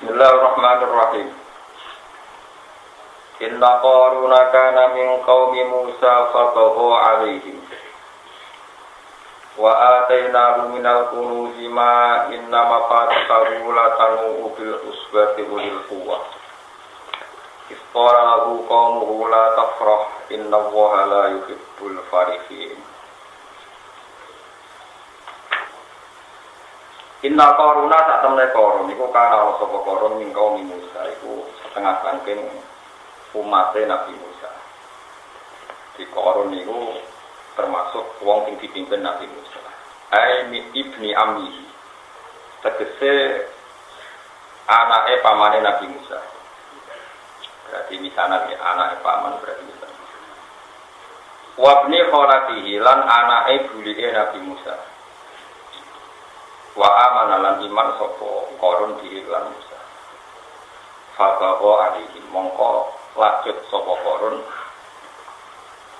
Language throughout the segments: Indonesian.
Bismillahirrahmanirrahim. Inna Qaruna kana min qaumi Musa fabagha 'alaihim. Wa atainahu minal kunuzi ma inna mafatihahu latanu bil usbati ulil quwwah. Qala lahu qaumuhu la tafrah innallaha la yuhibbul farihin. Inna Qaruna sak temne Qarun iku kana ana sapa Qarun ning kaum Musa iku setengah saking umate Nabi Musa. Di Qarun niku termasuk wong sing dipimpin Nabi Musa. Ai ibni ammihi. Tegese anake pamane Nabi Musa. Berarti misalnya anake paman berarti misalnya. Wabni kholatihi lan anake bulike Nabi Musa. Wa amana lan iman sapa Qarun bihi lan Musa. Faqawa alihi mongko lacut sapa Qarun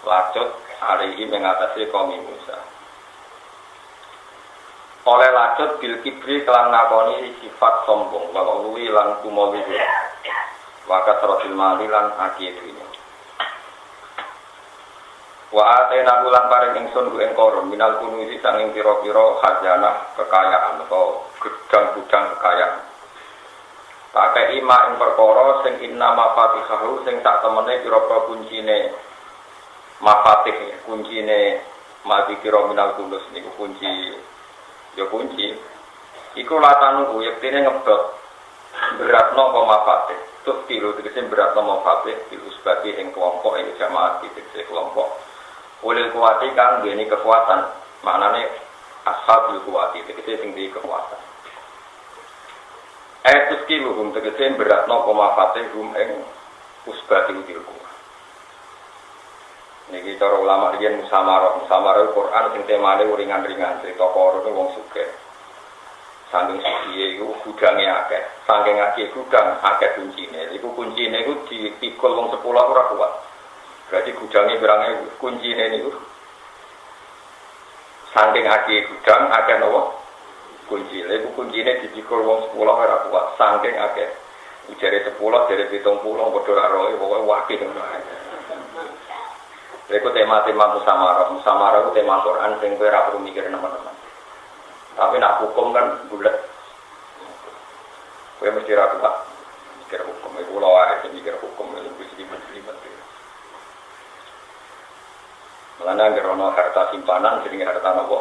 lacut alihi mengatasi kaum Musa. Oleh lacut bil kibri kelan ngakoni sifat sombong wa ulwi lan kumowi wa kasratil mali lan akidine. Wa atena bulan paring ingsun ku ing Qarun minal kunuzi sanging pira-pira khazanah kekayaan atau gudang-gudang kekayaan. Pakai ima ing perkara sing inna mafatihahu sing sak temene pira-pira kuncine mafatih kuncine mati kira minal kunuz niku kunci ya kunci iku latanu yektine ngebot beratno apa mafatih tuh kilo tegese beratno mafatih dilus bagi ing kelompok ing jamaah tegese kelompok oleh kuwati kang duweni kekuatan maknane ashabul kuwati tegese sing duwe kekuatan terus kilo tegese beratno apa mafatih ing usbati utilku. Niki cara ulama riyen musamarah Quran sing temane ringan-ringan cerita Qarun wong sugih. Saking sugih iku gudange akeh. Saking akeh gudang akeh kuncine. Iku kuncine iku dipikul wong 10 ora kuat. Berarti gudange pirange kuncine niku. Saking akeh gudang akeh napa? Kunci. Iku kuncine dipikul wong 10 ora kuat. Saking akeh. Ujare 10 dari 70 padha ora roe pokoke wakil ngono ae. Itu tema-tema musamarah itu tema Quran sing kowe ora perlu mikir teman-teman. Tapi nak hukum kan bulat. Kowe mesti ra kuat mikir hukum. Iku lho ae mikir hukum iki libat-libat. Mulane ngerono harta simpanan jenenge harta napa?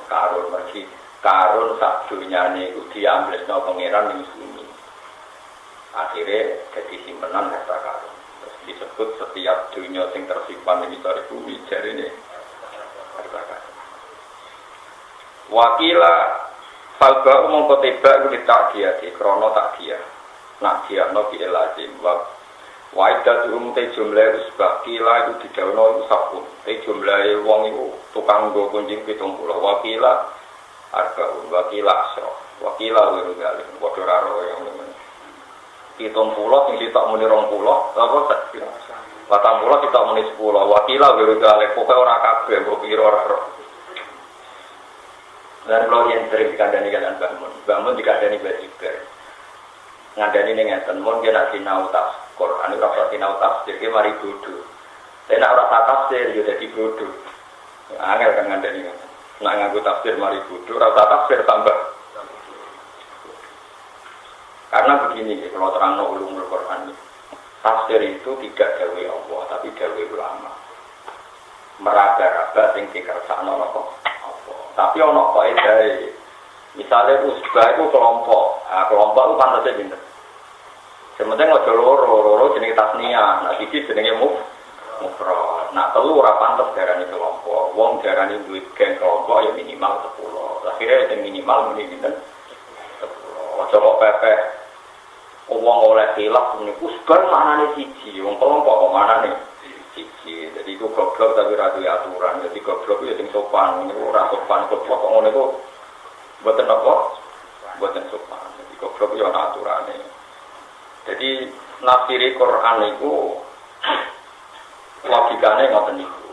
Karun mergi. Karun sak dunyane iku diamblesno pangeran ning bumi. Akhire dadi simpenan harta karun. Disebut setiap dunia yang tersimpan di misal bumi jari ini wakila falba umum koteba itu ditakdia di krono takdia nak dia no biel lazim waidah dium te jumlah usbah kila itu didauno itu sabun te jumlah wong itu tukang go kunjing 70 wakila arbaun wakila asro wakila wiru galih wadoraro yang hitung pulau, sing sitok muni 20, apa sak? 40 sitok muni 10. Wakila wiru galek pokoke ora kabeh mbok pira ora ro. Dan kalau yang sering dikandani kan bangun dikandani bajiber. Ngandani ning ngeten mun yen nek sinau tafsir Quran ora sinau tafsir ki mari bodho. Nek ora tafsir yo dadi bodho. Angel kan ngandani. Nek nganggo tafsir mari bodho, ora tafsir tambah. Karena begini, kalau terang ulumul Quran, tafsir itu tidak dawai Allah, tapi dawai ulama. Meraba-raba sing dikersakno apa? Tapi ono kok edae. Misale usbah itu kelompok. Nah, kelompok itu pantese pinten? Sementing aja loro jenenge tasniyah, nah iki jenenge mufrad. Nah telu ora pantes darani kelompok. Wong darani duwe geng kelompok ya minimal 10. Akhirnya yang minimal muni pinten? 10. Aja kok pepeh. Wong oleh khilaf niku usbah manane siji, wong kelompok kok manane siji. Jadi iku goblok tapi ra duwe aturan. Jadi goblok ya sing sopan, niku ora sopan kok ngono iku mboten apa? Mboten sopan. Jadi goblok ya ana aturane. Jadi nafsiri Quran niku logikane ngoten niku.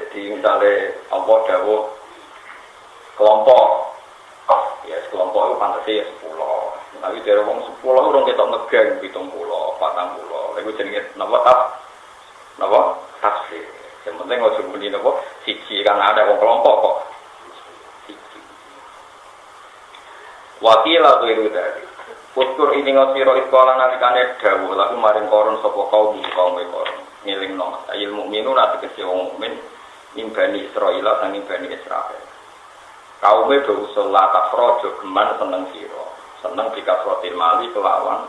Jadi misale apa dawuh kelompok ya kelompok itu pantese 10. Tapi dari wong 10 orang ketok ngegeng 70, 40. Lha iku jenenge napa tafsir. Yang penting ojo muni napa siji kan ada wong kelompok kok. Siji. Wakila itu dari. Uskur ini ngosiro iskola nalikane dawuh laku maring koron sapa kaum koron. Ngilingno ayil mukminu nanti kese wong mukmin nimbani Israil lan nimbani Israil. Kaume do usul la takrojo geman seneng sira. Seneng dikasrotil mali kelawan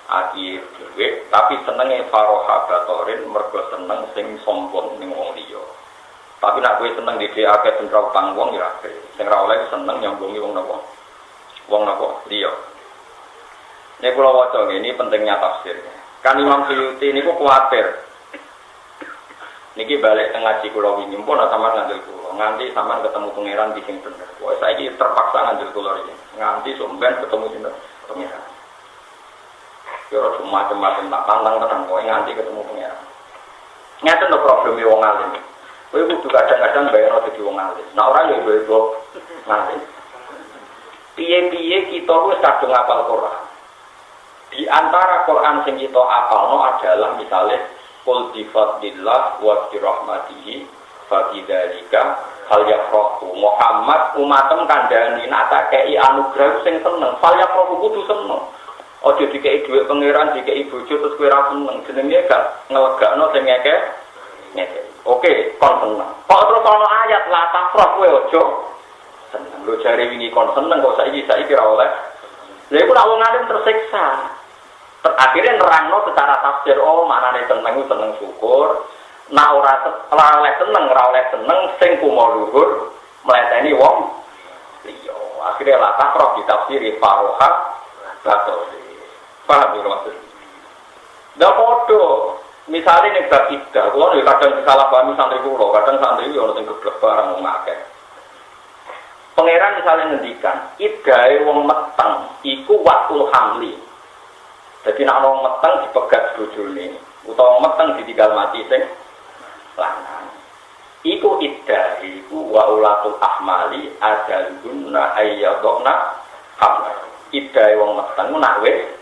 akhir dhewe tapi senenge faroha batorin mergo seneng sing sombong ning wong liya. Tapi nek kowe seneng dhewe akeh bentrok pangwong ya akeh. Sing ra oleh seneng nyambungi wong napa? Wong napa? Liya. Nek kula waca ngene pentingnya tafsir. Kan Imam Suyuti niku kuwatir. Niki balik teng ngaji kula wingi pun sampean ngandel kula. Nganti sampean ketemu pangeran di sing bener. Wah saiki terpaksa ngandel kula iki. Nganti sampean ketemu sinten? Pangeran. Yo cuma macam-macam tak pantang tenan kowe nganti ketemu pangeran. Ngaten lho probleme wong alim. Kowe kudu kadang-kadang bayar dadi wong alim. Nek ora yo bebo ngalim. Piye-piye kita wis kadung hafal Quran. Di antara Quran sing kita hafalno adalah misalnya qul bi fadlillah wa bi rahmatihi fa bidzalika hal yafrahu. Muhammad umatem kandhani nek tak kei anugerah sing seneng, fal yafrahu kudu seneng. Aja dikei dhuwit pangeran, dikei bojo terus kowe ra seneng. Jenenge gak ngelegakno sing ngekek. Oke, kon seneng. Kok terus ana ayat la tafrah kowe aja seneng. Lho jare wingi kon seneng kok saiki ra oleh. Lha iku nek wong alim tersiksa. Akhirnya nerangno secara tafsir maknane seneng syukur. Nek ora oleh seneng sing kumo luhur mleteni wong liya. Akhirnya la tafrah ditafsiri faroha batul. Paham ya maksud? Ndak podo. Misale nek bab iddah, kula kadang disalahpahami santri kula, kadang santri yo ono sing geblek barang wong akeh. Pangeran misalnya ngendikan, iddahe wong meteng iku waktul hamli. Jadi nak wong meteng dipegat bojone, utawa meteng ditinggal mati sing lanang. Iku iddah iku wa ulatul ahmali adaluna ayyadna hamla. Iddah wong meteng nak wis.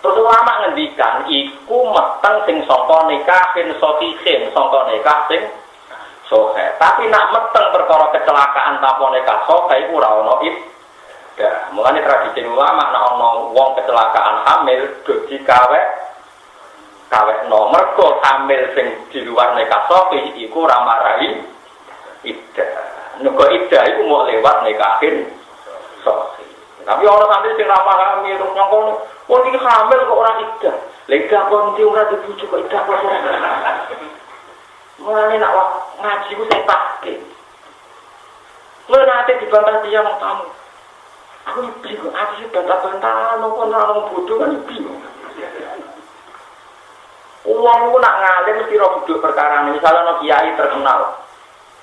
Terus ulama ngendikan iku meteng sing sangka nikahin sokihin, sangka nikah sing sohe. Tapi nak meteng perkara kecelakaan tanpa nikah sohe iku ora ono iddah. Mulane tradisi ulama nek ana wong kecelakaan hamil dadi kawekno mergo hamil sing di luar nikah sohe iku ora marai iddah. Nek iddah iku mau lewat nikahin sohe. Tapi orang santri sing ra pahami terus nyongkone, "Wong iki hamil kok ora iddah." Lha iddah kon iki ora dibujuk kok iddah kok ora. Mulane nak ngaji ku sing pake. Mulane nate dibantah dia nang tamu. Aku bingung, aku sih bantah-bantah nopo nang bodoh kan bingung. Uang ku nak ngalim mesti ora bodoh perkara ini. Misalnya no kiai terkenal,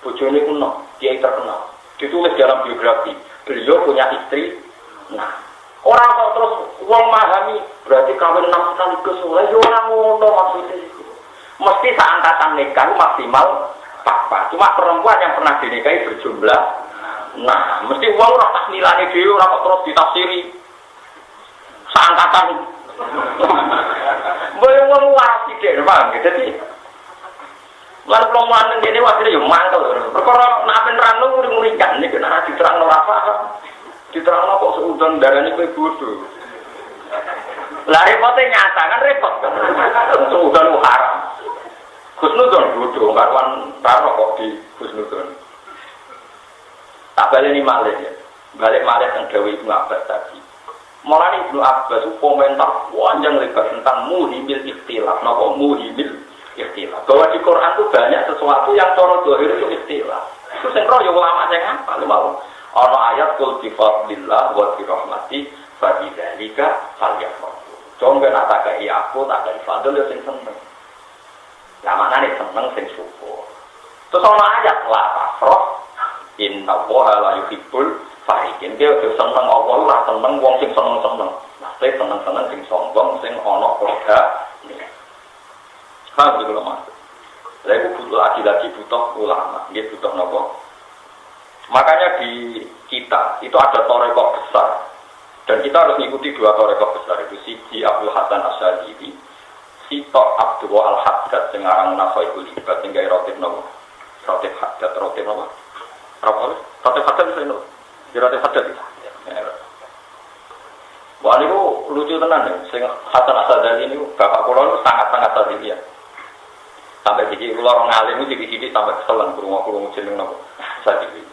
bojone kuno, kiai terkenal. Ditulis dalam biografi, beliau punya istri. Nah, orang kok terus uang memahami berarti kawin 6 sekaligus. Ya orang ngono maksudnya itu. Mesti seangkatan nikah maksimal papa. Cuma perempuan yang pernah dinikahi berjumlah. Nah, mesti uang ora tak nilai dhewe ora kok terus ditafsiri. Seangkatan. Boleh uang waras sithik, Bang. Jadi lan perempuan ngene wae yo mantel. Perkara nek apen rano nguri-ngurikan niku nek diterangno ora paham. Diterangno kok seudon darane kowe bodoh. Lah repote nyata kan repot. Seudon haram. Husnudon bodoh karuan karo kok di husnudon. Tak baleni malih ya. Balik malih teng dawuh Ibnu Abbas tadi. Mulane Ibnu Abbas komentar panjang lebar tentang muhimil ikhtilaf. Napa muhimil ikhtilaf? Bahwa di Quran itu banyak sesuatu yang cara zahir itu ikhtilaf. Itu sing roh ya ulama sing apa lho mau. Ana ayat qul bi fadlillah wa bi rahmati fa bidzalika falyafrahu. Contoh nek tak kei aku tak kei fadl yo sing seneng. Lah maknane seneng sing syukur. Terus ana ayat la tafrah inna allaha la yuhibbul farihin. Dia seneng Allah ora seneng wong sing seneng-seneng. Nah, seneng-seneng sing sombong sing ana keluarga. Paham iki lho Mas. Lha iku butuh lagi butuh ulama, nggih butuh napa? Makanya di kita itu ada torekok besar Dan kita harus mengikuti dua torekoh besar itu Sidi Abdul Hasan Asy'adili, Sito Abdul Al-Haddad sing aran Nasaihul Ibad sing gawe rotib nopo? Rotib Haddad, rotib nopo? Rotib Haddad itu nopo? Rotib Haddad itu. Wah niku lucu tenan ya, sing Hasan Asy'adili niku bapak kula niku sangat-sangat sadili ya. Sampai iki kula ora ngalim iki sampai keselen krungu-krungu jeneng nopo? Sadili.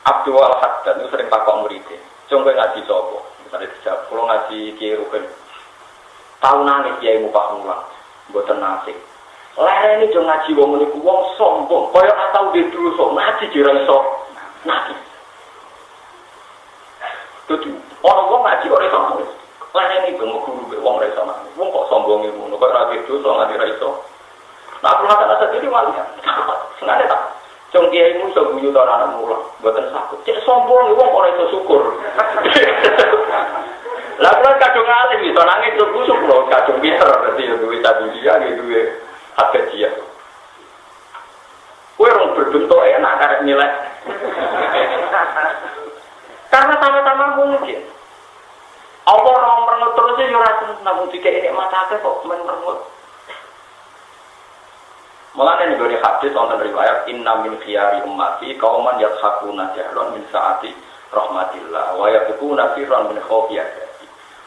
Abdul Al-Haddad itu sering takok muridé. Coba ngaji sapa? Misalnya dijawab, kula ngaji Kiai Rukin. Taunane Kiai Mufah Mulang, mboten nasik. Lerene jo ngaji wong niku wong sombong, kaya ora tau dosa, ngaji jera iso. Nah. Dadi ana wong ngaji ora iso. Lerene go guru be wong ora iso. Wong kok sombonge ngono, kok ora dosa ngaji ora iso. Nah, aku kata tadi wali. Sengaja tak. Cung kiaimu iso guyu ta ora mulang, mboten sakit. Cek sombong wong ora iso syukur. Lah kula kadung alim iso nangis iso busuk lho, kadung pinter dadi duwe cadulia duwe hak dia. Kowe rong berbentuk enak karek nilai. Karena sama-sama mungkin. Apa orang merengut terus ya ora seneng dikek nek matake kok men merengut. Mulane nek gone hadis wonten riwayat inna min khiyari ummati qauman yakhafuna jahlon min saati rahmatillah wa yaquna sirran min khawfiyati.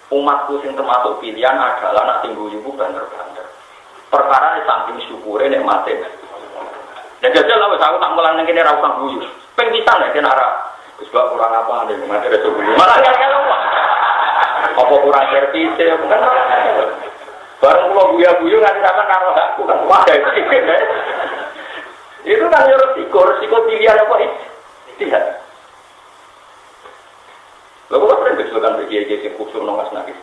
Umatku sing termasuk pilihan adalah anak tinggu ibu banter-banter. Perkara ini saking syukure nek mate. Dan jajal lah aku tak mulang ning kene ra usah guyu. Ping pisan nek ora wis gak kurang apa nek mate reso guyu. Malah kalau apa kurang servis ya bukan. Barang kula guyu-guyu nganti sampean karo aku kan wah itu kan yo resiko pilihan apa tidak. Lalu apa yang disebutkan bagi sing khusus nongas nangis.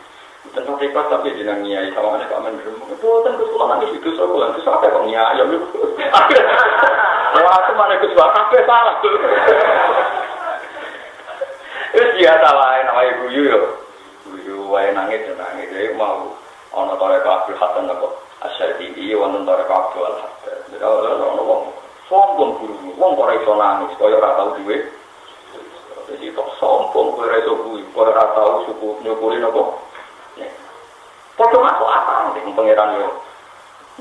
Tentang rekod tapi jenang nyai sama ada kamen dulu. Itu tentang kesulitan nangis itu soal itu sampai kok nyai ya. Wah aku mana kesulitan sampai salah. Itu dia salah namanya guyu yo. Guyu wae nangis jadi mau ana toreko Abdul Hasan apa Asy'adili wonten toreko Abdul Hasan. Jadi ono wong sombong guru wong ora iso nangis kaya ora tau duwe. Jadi kok sombong kowe ora iso kuwi, ora tau suku nyukuri napa. Padha masuk apa ning pangeran yo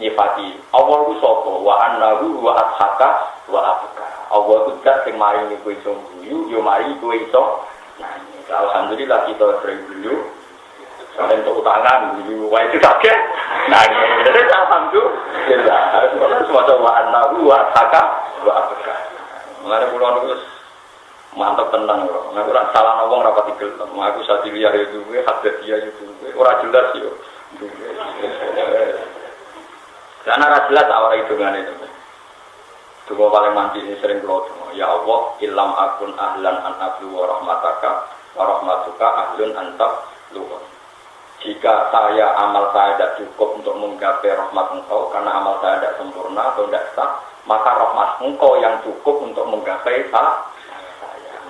nyifati. Allah ku sapa wa annahu wa athaka wa abka. Allah ku zat sing maringi kowe iso guyu, yo mari kowe iso nangis. Alhamdulillah kita sering guyu. Sampai untuk utangan guyu wae itu kaget. Nangis. Alhamdulillah. Semua wa annahu wa athaka wa abka. Mulane kula niku mantap tenang lho. Nek ora salah wong ora pati gelem. Aku sadiliah itu kuwi hadiah itu ora jelas yo. Karena ora jelas awake hidungane itu. Duga paling manci sering kula donga. Ya Allah, illam akun ahlan an abdu wa rahmataka wa rahmatuka ahlun anta luhur. Jika amal saya tidak cukup untuk menggapai rahmat engkau karena amal saya tidak sempurna atau tidak sah, maka rahmat engkau yang cukup untuk menggapai saya.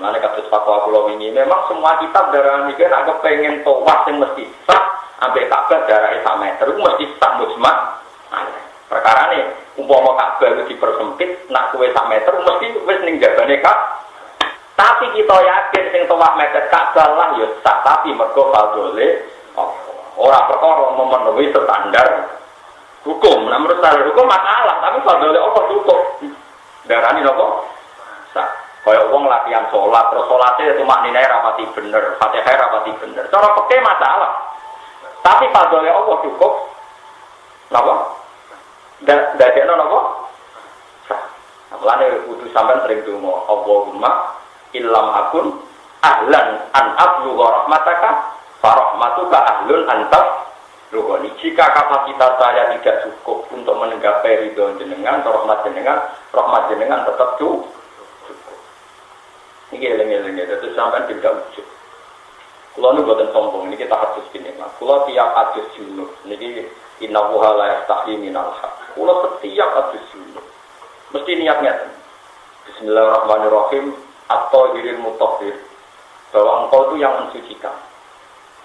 Mana kasus fatwa pulau ini memang semua kitab darah ini kan agak pengen tawaf yang mesti sah sampai Ka'bah darah 1 meter itu mesti sah musma. Perkara nih umpama Ka'bah itu dipersempit nak kuwe 1 meter mesti wis ning jabane Ka'bah. Tapi kita yakin sing tawaf meter Ka'bah lah ya sah tapi mergo fadhole ora perkara memenuhi standar hukum. Nah menurut standar hukum masalah tapi fadhole apa cukup. Darani napa? Sah. Kaya wong latihan sholat, terus sholatnya itu maknanya rapati bener, fatihah rapati bener. Cara peke masalah. Tapi fadhole Allah cukup. Napa? Dadekno napa? Mulane kudu sampean sering donga, Allahumma illam akun ahlan an ablugha rahmataka fa rahmatuka ahlun anta ruhani. Jika kapasitas saya tidak cukup untuk menggapai ridho jenengan, rahmat jenengan tetap cukup. Ini eleng-eleng ya, itu sampai tidak wujud. Kalau ini buatan sombong, ini kita hadis gini mas. Kalau tiap hadis junub, ini innahuha la yastahi minal haq. Kalau setiap hadis junub, mesti niatnya. Bismillahirrahmanirrahim. At-tahiril mutahhir. Bahwa engkau itu yang mensucikan.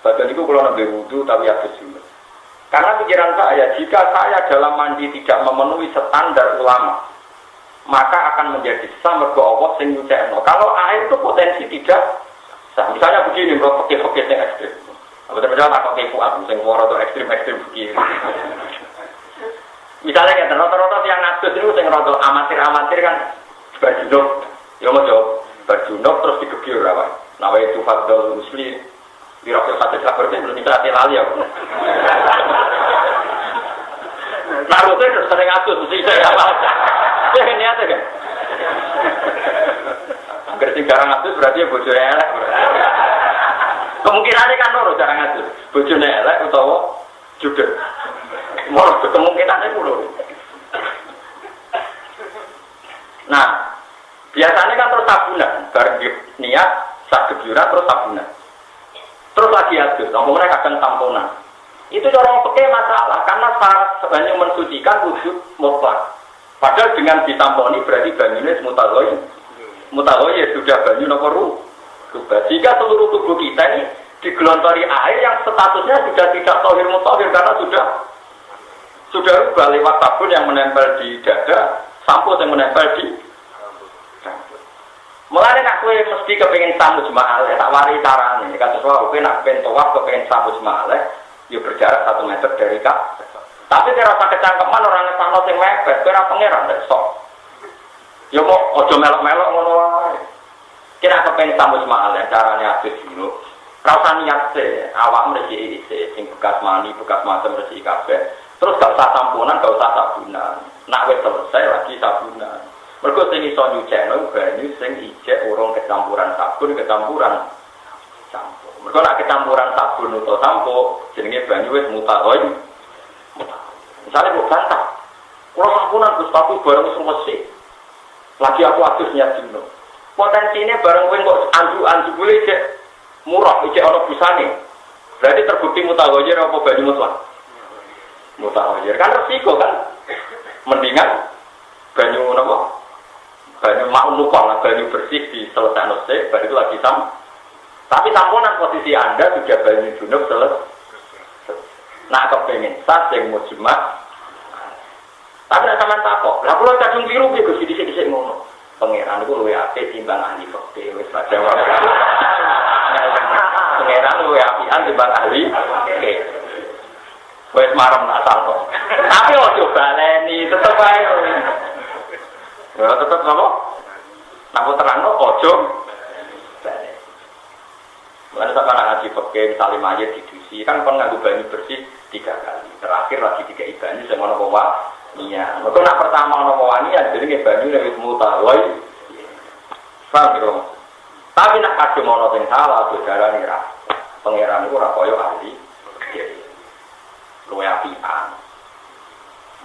Badan itu kalau nabi wudu tapi hadis junub. Karena pikiran saya, jika saya dalam mandi tidak memenuhi standar ulama, maka akan menjadi sah mergo Allah sing nyucekno. Kalau air itu potensi tidak Misalnya begini, bro, pakai yang ekstrim. Betul-betul tak pakai kuat, sing waro itu ekstrim begini. Misalnya kan rata-rata yang ngadus itu sing rada amatir kan berjunuk, ya mau jawab berjunuk terus digebyur apa? Nawa itu fadl muslim di rokok satu sabar itu belum bisa lali ya. Nah, itu terus sering ngadus mesti saya apa? Ya ini ada kan? Hampir sing jarang ngadus berarti ya bojone elek. Kemungkinannya kan loro jarang ngadus, bojone elek utawa judul. Mau kemungkinannya loro. Nah, biasanya kan terus tabunan, bareng niat sak gebyuran terus tabunan. Terus lagi adus, ngomongnya kadang tamponan. Itu orang pakai masalah karena syarat sebanyak mensucikan wujud mutlak. Padahal dengan ditamponi berarti banyunya mutaghoy sudah banyu nomor rubah. Jika seluruh tubuh kita ini digelontori air yang statusnya sudah tidak tohir mutahhir karena sudah rubah lewat sabun yang menempel di dada, sampo yang menempel di rambut. Mulane nak kowe mesti kepengin sambut jemaah, tak wari carane. Kados wae kowe nak ben tawaf kepengin sambut jemaah, ya berjarak 1 meter dari Ka'bah. Tapi kira rasa kecangkeman orang ngesano sing mepet, kira pangeran nek sok. Ya kok aja melok-melok ngono wae. Kira kepengin sambut jemaah, carane adus dulu. Rasa niat se, awak mriki isi sing bekas mani, bekas macam resiki kabeh. Terus gak usah tamponan, gak usah sabunan. Nak wis selesai lagi sabunan. Mergo sing iso nyucekno banyu sing ijek urung kecampuran sabun, kecampuran sampo. Mergo nek kecampuran sabun utawa sampo, jenenge banyu wis mutaghoy. Misalnya kok bantah. Kalau sampunan Gus tapi bareng wis mesti. Lagi aku adus niat dino. Potensine bareng kowe kok anju-anju boleh cek murah, ijek ana busane. Berarti terbukti mutaghoy apa banyu mutlak? Mutaghoy kan resiko kan. Mendingan banyu napa? Banyu maknukah, banyu bersih di selesai nose, baru itu lagi tapi tamponan posisi Anda sudah banyu junub selesai. Nah kepengen sat yang mujma. Tapi nak sampean takok, lah kula kadung biru ki Gus dhisik-dhisik ngono. Pangeran iku luwih apik timbang ahli fikih wis padha wae. Pangeran luwih apian timbang ahli fikih. Wis marem nak salto. Tapi ojo baleni, tetep ae. Ya tetep apa? Napa terangno ojo baleni. Mulane sampeyan ngaji fikih salim mayit didusi kan kon nganggo banyu bersih 3 kali. Terakhir lagi 3 banyu sing ana apa iya. Mergo nak pertama ana wani ya jenenge banyu wis mutaghoy. Paham kira? Tapi nak kadhe ana sing salah bedarane ra. Pangeran iku ora kaya ahli. Luwe apian.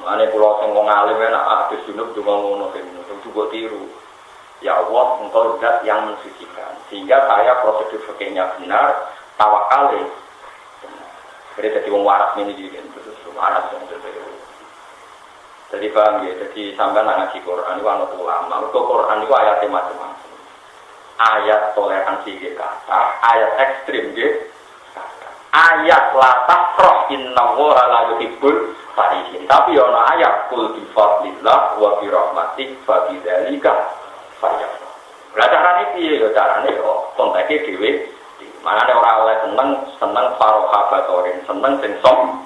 Mulane kula sing wong alim nek adus junub juga ngono sing juga tiru. Ya Allah, Engkau zat yang mensucikan. Sehingga saya prosedur fikihnya benar, tawakal. Jadi wong waras ini juga terus waras yang terbaik. Jadi paham ya, jadi sampai ngaji Quran itu anak ulama. Untuk Quran itu ayatnya macam-macam. Ayat toleransi gitu kata, ayat ekstrim gitu. Ayat la tafrah innallaha la yuhibbul farihin. Tapi ono ayat qul bi fadlillah wa bi rahmatih fa bidzalika farihun. Lah carane piye yo carane yo konteke dhewe. Manane ora oleh seneng farohabatorin, seneng sing som.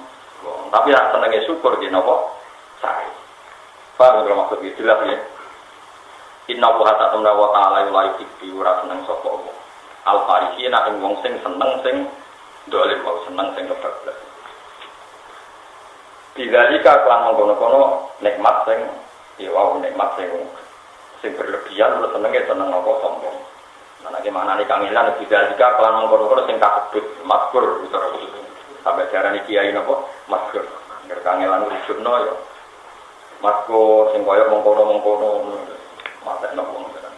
Tapi nek senenge syukur ki napa? Sae. Paham karo maksud iki jelas ya. Inna wa ta'ala la yuhibbu ora seneng sapa Allah. Al-farihin nek wong sing seneng sing dolim mau seneng sing kebablas. Bidzalika kelan mengkono-kono nikmat sing ya wow nikmat sing berlebihan terus senenge seneng apa sombong. Nah gimana nih kangelan bidzalika kelan mengkono-kono sing kasebut mazkur utawa sampai jarane kiai napa mazkur. Nek kangelan wujudno ya mazkur sing kaya mengkono-mengkono mate napa ngoten.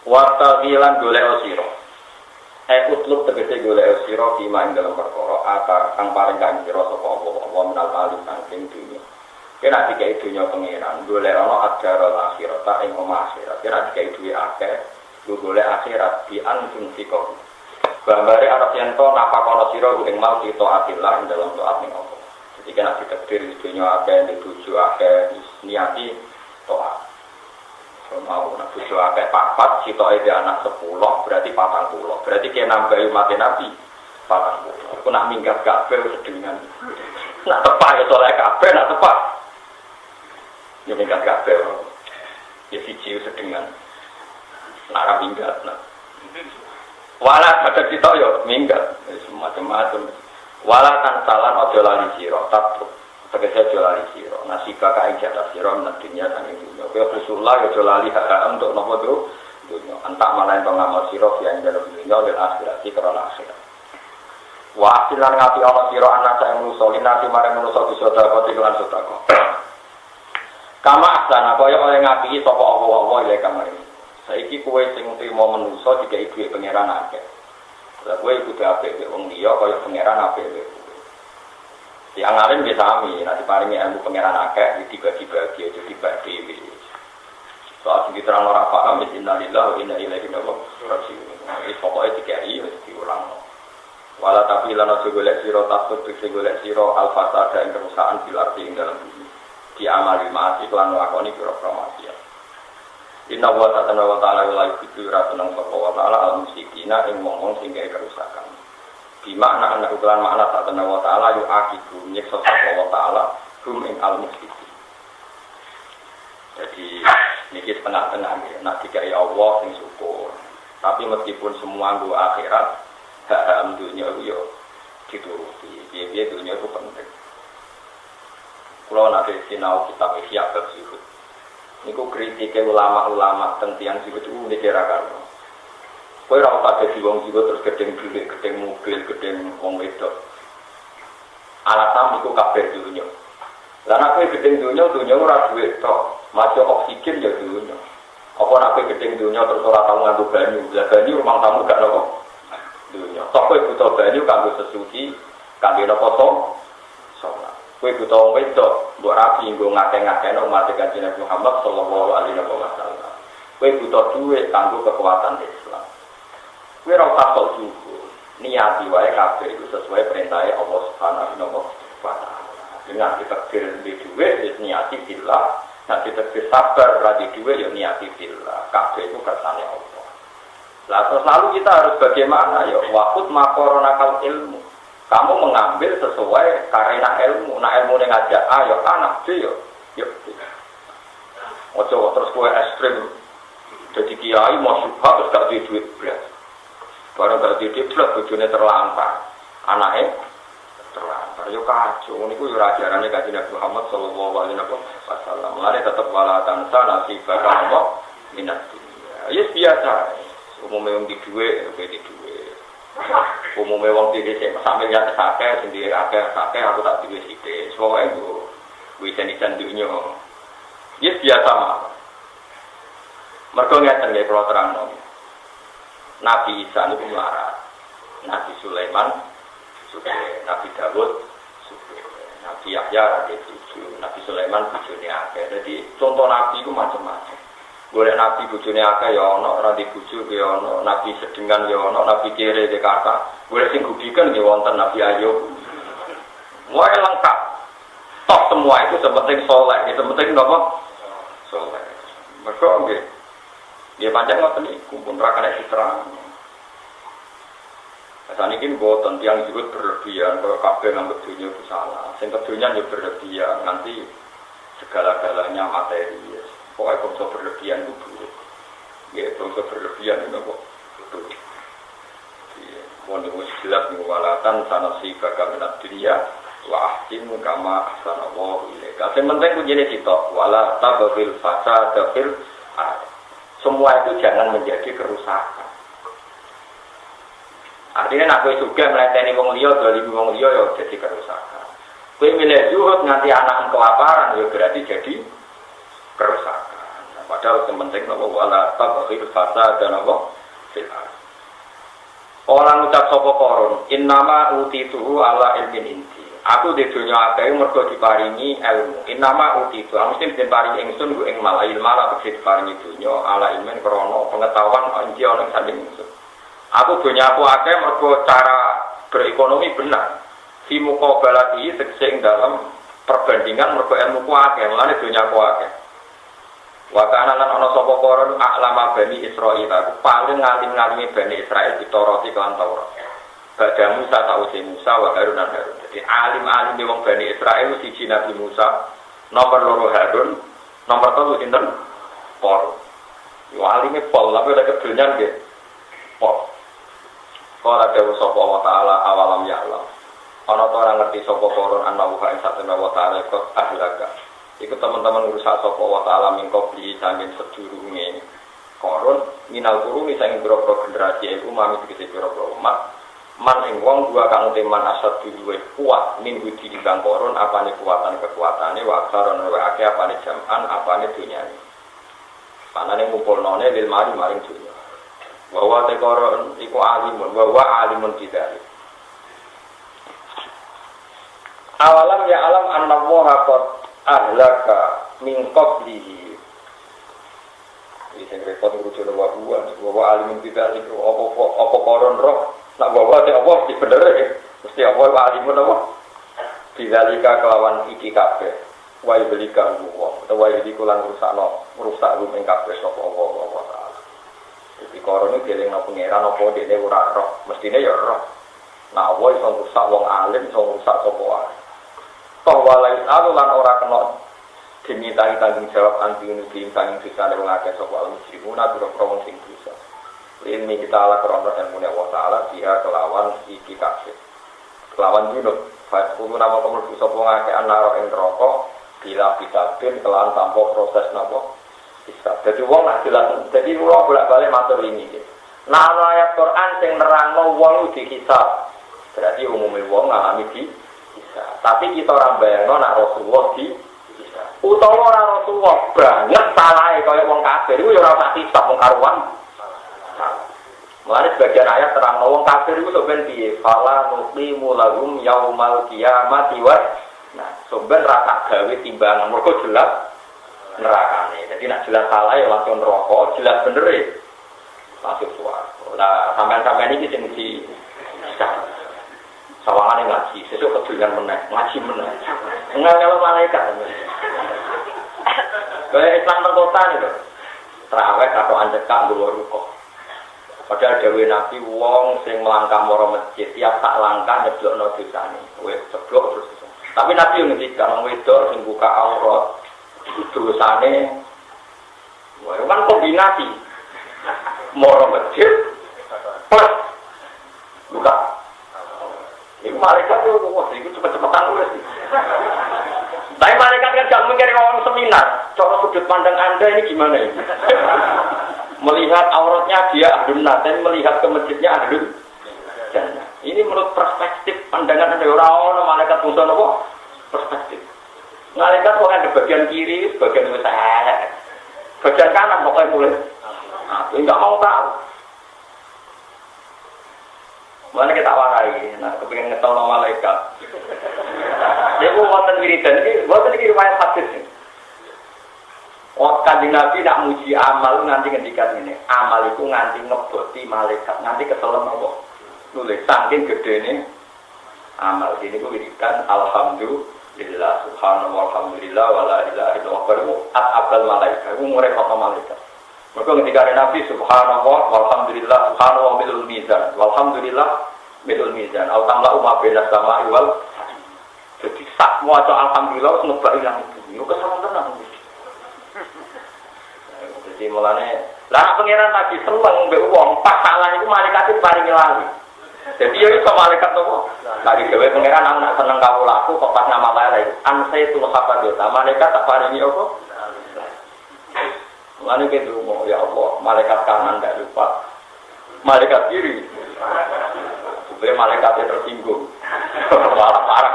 Wa taqilan golek sira. Utlub tegese golek sira bima ing dalam perkara apa kang paring kang sira sapa apa menal kali saking dunya. Kena dikai dunya pangeran, golek ana ajaral akhirat ing omah akhirat. Kena dikai duwe akeh, golek akhirat di antum fiko. Bambare ana yen to napa kono sira ing mal kita atillah ing dalam taat ning apa. Jadi kena ditakdir dunya akeh, bojo akeh, niati taat. mau nak bojo akeh papat, sitoke dhe anak 10, berarti 40. Berarti kena nambah umat Nabi 40. Aku nak minggat kabeh sedengan. Nak tepak ya soleh kabeh, nak tepak. Ya minggat kabeh. Ya siji sedengan. Nak ra minggat nak. Wala ada kita yo minggat, macam-macam. Wala tan salan aja lali sira, tatruk. Tegese aja lali sira. Nasika kae jatah sira nang dunya nang dunya. Kaya Rasulullah yo aja lali haram untuk napa to? Dunya. Entak malahan pengamal sira yang dalam dunya dan akhirat karena akhirat. Wa asilan ngati ana sira anak sak manusa linati marang manusa bisa dapat iklan sedekah. Kama asana kaya oleh ngapi sapa Allah ya kamari. Saiki kowe sing trimo manusa dikai dhuwit pangeran akeh. Lah kowe kudu apik mek wong liya kaya pangeran apik kowe. Yang alim bisa sami, nek diparingi ilmu pangeran akeh dibagi-bagi aja dibagi dhewe. Soal sing diterang ora paham innalillahi wa inna ilaihi raji'un. Wis pokoke dikai wis diulang. Wala tapi lan aja golek sira takut bisa golek sira al-fasada ing kerusakan bil arti ing dalam bumi. Di amali ma'asi lan lakoni pira-pira maksiat. Inna wa ta'ala la yuhibbu rasulun wa ta'ala al-musyikina ing wong sing gawe kerusakan. Di makna ana ukuran makna wa ta'ala yu akibu nyiksa wa ta'ala hum ing al-musyikin. Jadi niki setengah-tengah nggih nek dikai Allah sing syukur. Tapi meskipun semua nggo akhirat hak dunya yo dituruti. Piye-piye dunya itu penting. Kalau nanti sinau kitab Ihya Zuhud. Niku kritike ulama-ulama tentang zuhud itu dikirakan. Kowe ora usah dadi wong zuhud terus gedeng dhuwit, gedeng mobil, gedeng wong wedok. Alasan iku kabeh dunya. Lah nek kowe gedeng dunya ora duit tok, maca oksigen ya dunya. Apa nek kowe gedeng dunya terus ora tau nganggo banyu, lah banyu rumah tamu gak nopo. Dunya. Tok kowe butuh banyu kanggo sesuci, kanggo napa to? Salat. Kowe butuh wedok, mbok rapi nggo ngake-ngakeno umat Kanjeng Nabi Muhammad sallallahu alaihi wasallam. Kowe butuh duit kanggo kekuatan Islam. Kowe ora usah sok juga. Niati wae kabeh iku sesuai perintah Allah Subhanahu wa taala. Dengan ditakdir di duit wis niati billah, nek ditakdir sabar ra di duit ya niati billah. Kabeh itu kersane Allah. Lah terus lalu kita harus bagaimana ya waqut maqaronakal ilmu. Kamu mengambil sesuai karena ilmu. Nah ilmu yang ngajak A, ya anak B, ya yuk. Ojo terus kue ekstrim. Jadi kiai mau syubhat terus gak duit belas. Barang gak duit belas, bujurnya terlantar. Anaknya terlantar. Ya kacau. Ini ku ajarannya Kanjeng Nabi Muhammad sallallahu alaihi wasallam. Mulane tetap wala tansa nasibaka Allah minat dunia. Ya biasa. Umumnya yang di duit, di duit. Umumnya wong diri sampai ya sakit sendiri sakit aku tak duwe sithik. Pokoke nggo wisen-wisen dunya. Yes biasa mah. Mergo ngeten nggih kula terangno. Nabi Isa niku melarat. Nabi Sulaiman suke, Nabi Daud suke, Nabi Yahya radhe cucu, Nabi Sulaiman bojone akeh. Jadi contoh nabi iku macam-macam. Golek nabi bojone akeh ya ana, ora di bojo ya ana, nabi sedengan ya ana, nabi kere de kata. Golek sing gudikan ya wonten Nabi Ayub. Wae lengkap. Tok semua itu sepenting saleh, itu penting napa? Saleh. Mergo nggih. Nggih pancen ngoten niku pun ra kena diterang. Asane iki mboten tiyang disebut berlebihan kaya kabeh nganggep dunya itu salah. Sing kedunya yo berlebihan nanti segala-galanya materi. Pokoknya bangsa berlebihan itu buruk. Ya, bangsa berlebihan itu kok buruk. Mohon jelas mengwalatan sanasi bagaimana dunia wa ahsin kama ahsanallahu ilaika. Yang penting kuncinya kita wala tabghil fasada fil ardh. Semua itu jangan menjadi kerusakan. Artinya nak kowe sugih mleteni wong liya, dolimi wong liya ya jadi kerusakan. Kowe milih zuhud nganti anak kelaparan ya berarti jadi kerusakan. Nah, padahal yang penting bahwa wala tabghil fasada dan apa fil ardh. Orang ucap sapa koron innama utituhu ala ilmin inti. Aku di dunia akeh mergo diparingi ilmu. Innama utitu mesti diparingi ingsun ku ing malah ilmala tegese diparingi dunya ala ilmin krana pengetahuan anji ana sanding ingsun. Aku dunia aku akeh mergo cara berekonomi benar. Fi muqabalati tegese ing dalam perbandingan mergo ilmu ku akeh, mulane dunia aku akeh. Wa kana lan ana sapa koron aklama Bani Israil aku paling ngalim-ngalime Bani Israil ditoroti kelan Taurat. Badha Musa ta'usi Musa wa Harun dan Harun. Jadi alim-alim wong Bani Israil siji Nabi Musa, nomor loro Harun, nomor 3 sinten? Por. Yo alime pol, tapi ada kedonyan nggih. Por. Kala dewe sapa wa ta'ala awalam ya'lam. Ana ta ora ngerti sapa koron ana wa ing satene wa ta'ala kok ahlaka. Iku teman-teman urusan sapa wa ta'ala mingko beli saking sedurunge koron minal kuruni saking pira-pira generasi iku mami tegese pira-pira umat man ing wong dua kang teman asad duwe kuat minggu dibanding koron apane kekuatane wa aksaron wa akeh apane jaman apane dunyane panane ngumpulnone lil mari maring dunya wa te koron iku alimun wa alimun tidak awalam ya alam annallaha qad ahlaka min qablihi. Ini sing repot ngurusi wa alimin kita itu apa koron roh nak bawa te apa di bener ya. Mesti apa alimun apa? Bidzalika kelawan iki kabeh. Wa ibelika wa utawa iki kulan rusak rumeng kabeh sapa apa taala. Iki koron iki deleng pangeran apa dene ora roh, mestine ya roh. Nah, wa iso rusak wong alim iso rusak sapa wae. Toh walais alulan ora kena dimintai tanggung jawab anti-nudim tanggung bisa ada mengakai sopa al-muslimuna biro-biro sing bisa ini kita ala kerono dan mulia wa ta'ala dia kelawan iki kasih kelawan junub fatkulu nama kemuliaan sopa mengakai anaro yang rokok bila pisabin kelawan tanpa proses napa bisa jadi wong lah jelas jadi wong bolak-balik matur ini nah ayat Quran yang nerangno wong dikisah berarti umumnya wong ngalami di tapi kita orang bayangno nak Rasulullah di utawa ora Rasulullah banget salahe kaya wong kafir iku ya ora usah hisab wong karuan. Mulane sebagian ayat terang wong kafir iku sok ben piye fala nuqimu lahum yaumal qiyamati wa nah sok ben ra tak gawe timbangan mergo jelas nerakane. Jadi nak jelas salah ya langsung neraka, jelas bener e masuk swarga. Lah sampean-sampean iki sing mesti sawangane ngaji, sesuk kedulian meneh, ngaji meneh. Enggak kalau malaikat. Kayak Islam perkota nih loh. Terawih atau anjekak nggawa rukuk. Padahal dawuh Nabi wong sing melangkah mara masjid, tiap sak langkah nyeblokno dosane. Wis ceblok terus. Tapi Nabi yang ngendikan wong wedok sing buka aurat dosane wah kan kombinasi. Mara masjid plus buka itu malaikat itu, wah itu cepet-cepetan urus. Tapi malaikat kan gak mungkin orang seminar. Cara sudut pandang Anda ini gimana ini? Melihat auratnya dia ahlun nar, dan melihat ke masjidnya ahlun jannah. Ini menurut perspektif pandangan Anda orang malaikat musuh apa? Perspektif. Malaikat pokoknya ada bagian kiri, bagian besar, bagian kanan pokoknya boleh. Nah, enggak mau tahu. Mana kita warai, nah kepingin ngetahui malaikat. Dia pun wonten wiridan ini, wonten ini riwayat hadis ini. Kanjeng Nabi nak muji amal nanti ngendikan ini, amal itu nganti ngeboti malaikat, nanti keselem apa? Nulis saking gedene amal ini ku wiridan alhamdulillah subhanallah walhamdulillah wala ilaha illallah baru abal malaikat, ku ngurep apa malaikat. Maka ketika Nabi subhanallah walhamdulillah subhanallah milul mizan walhamdulillah milul mizan au tamla umma bina sama wal jadi sak maca alhamdulillah ngebak yang itu kesawan tenang jadi mulane lah pangeran lagi seneng mbek wong pas salah iku malaikat paring lali jadi yo iso malaikat nopo lagi gawe pangeran nak seneng kawulaku kok pas nama lali an saytul khafadir malaikat tak paringi apa Lalu kita ngomong, ya Allah, malaikat kanan tidak lupa, malaikat kiri, supaya malaikatnya tersinggung, malah parah.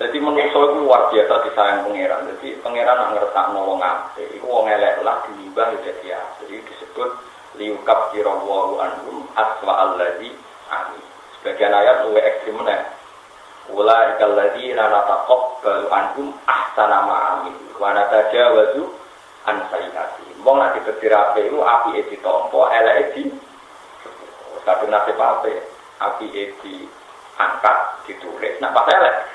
Jadi manusia itu luar biasa disayang pangeran. Jadi pangeran nak ngertak nolong apa? Iku wong elek lah diubah jadi apa? Jadi disebut liukab kirawahu anhum aswa alladzi amin. Sebagian ayat luwih ekstrim meneh. Ula ikalladzi la nataqabbalu anhum ahsana ma amin. Wa natajawazu an sayyi'ati. Wong nek ditetir ape iku apike ditampa, eleke di kadung nasib ape, apike diangkat, ditulis. Nah pas elek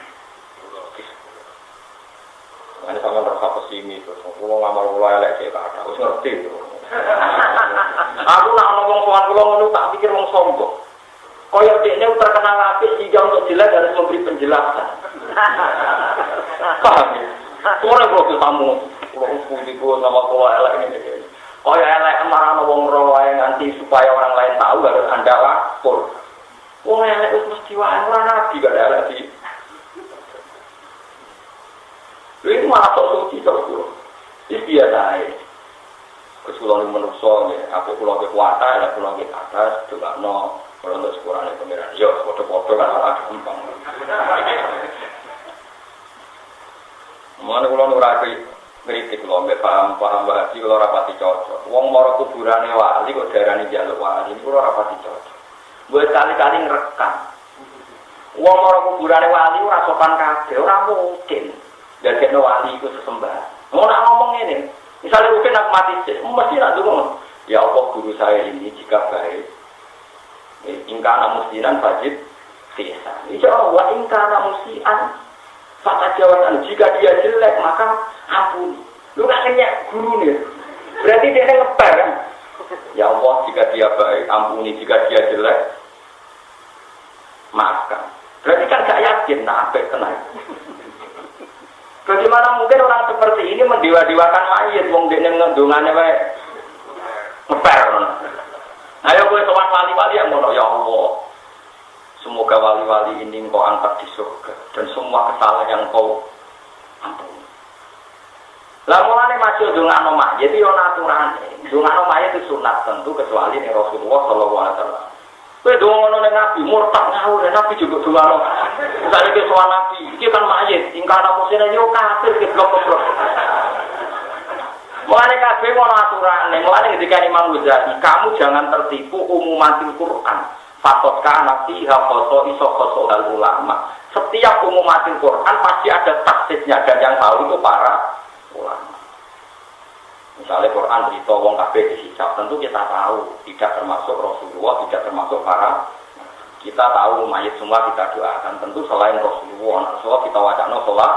Ini sama rasa pesimis, kalau ngamal kula elek cek kata, wis ngerti. Aku nak ngomong soal kula ngono tak pikir wong sombong. Kaya dekne terkenal apik sehingga untuk jelek harus memberi penjelasan. Paham ya? Sore kula tamu, kula puji kula sama kula elek ini. Kaya elek marang wong ro wae nganti supaya orang lain tahu harus Anda lapor. Wong elek wis mesti wae ora nabi gak elek di. Itu malah sok suci sok kulo. Ini biasa aja. Kesulon menungso ya, aku pulau ke kuasa, ada pulau ke atas, juga no, kalau untuk sekurangnya pemirsa, yo foto-foto kan ada gampang. Mana pulau nuraki kritik loh, paham bahasi kalau rapati cocok. Wong moro kuburannya wali, kok daerahnya jaluk wali, ini pulau rapati cocok. Buat kali-kali ngerekam. Wong moro kuburannya wali, ora sopan kabeh, ora mungkin. Jadi wali itu sesembah. Mau nak ngomong ini, misalnya mungkin nak mati sih, mesti nak ngomong. Ya Allah guru saya ini jika baik, ingkana musinan wajib desa. Insya Allah ingkana musian, fakta jawaban jika dia jelek maka ampuni. Lu nggak kena guru nih, berarti dia ngeper kan? Ya Allah jika dia baik, ampuni jika dia jelek, maafkan. Berarti kan gak yakin, nah apa kena? Bagaimana mungkin orang seperti ini mendewa-dewakan mayit, wong dene ngedongane wae ngeper. Ayo kowe sowan wali-wali yang ngono ya Allah. Semoga wali-wali ini engkau angkat di surga dan semua kesalahan yang kau ampuni. Lah mulane masuk dongano mayit yo naturane. Dongano mayit itu sunat tentu kecuali ning Rasulullah sallallahu alaihi wasallam. Kowe dongono ning Nabi murtad ngawur Nabi juga dongono. Misalnya ke soal Nabi, dia kan mayit, ingkana musina yo kafir ke blok-blok. Mulane kabeh ono aturane, mulane ketika Imam Ghazali, kamu jangan tertipu umumatil Quran. Fakot kana fiha khoso iso khoso dal ulama. Setiap umumatil Quran pasti ada taksisnya dan yang tahu itu para ulama. Misalnya Quran cerita wong kabeh dihisab, tentu kita tahu, tidak termasuk Rasulullah, tidak termasuk para. Kita tahu mayit semua kita doakan, tentu selain Rasulullah, kita wacana sholat.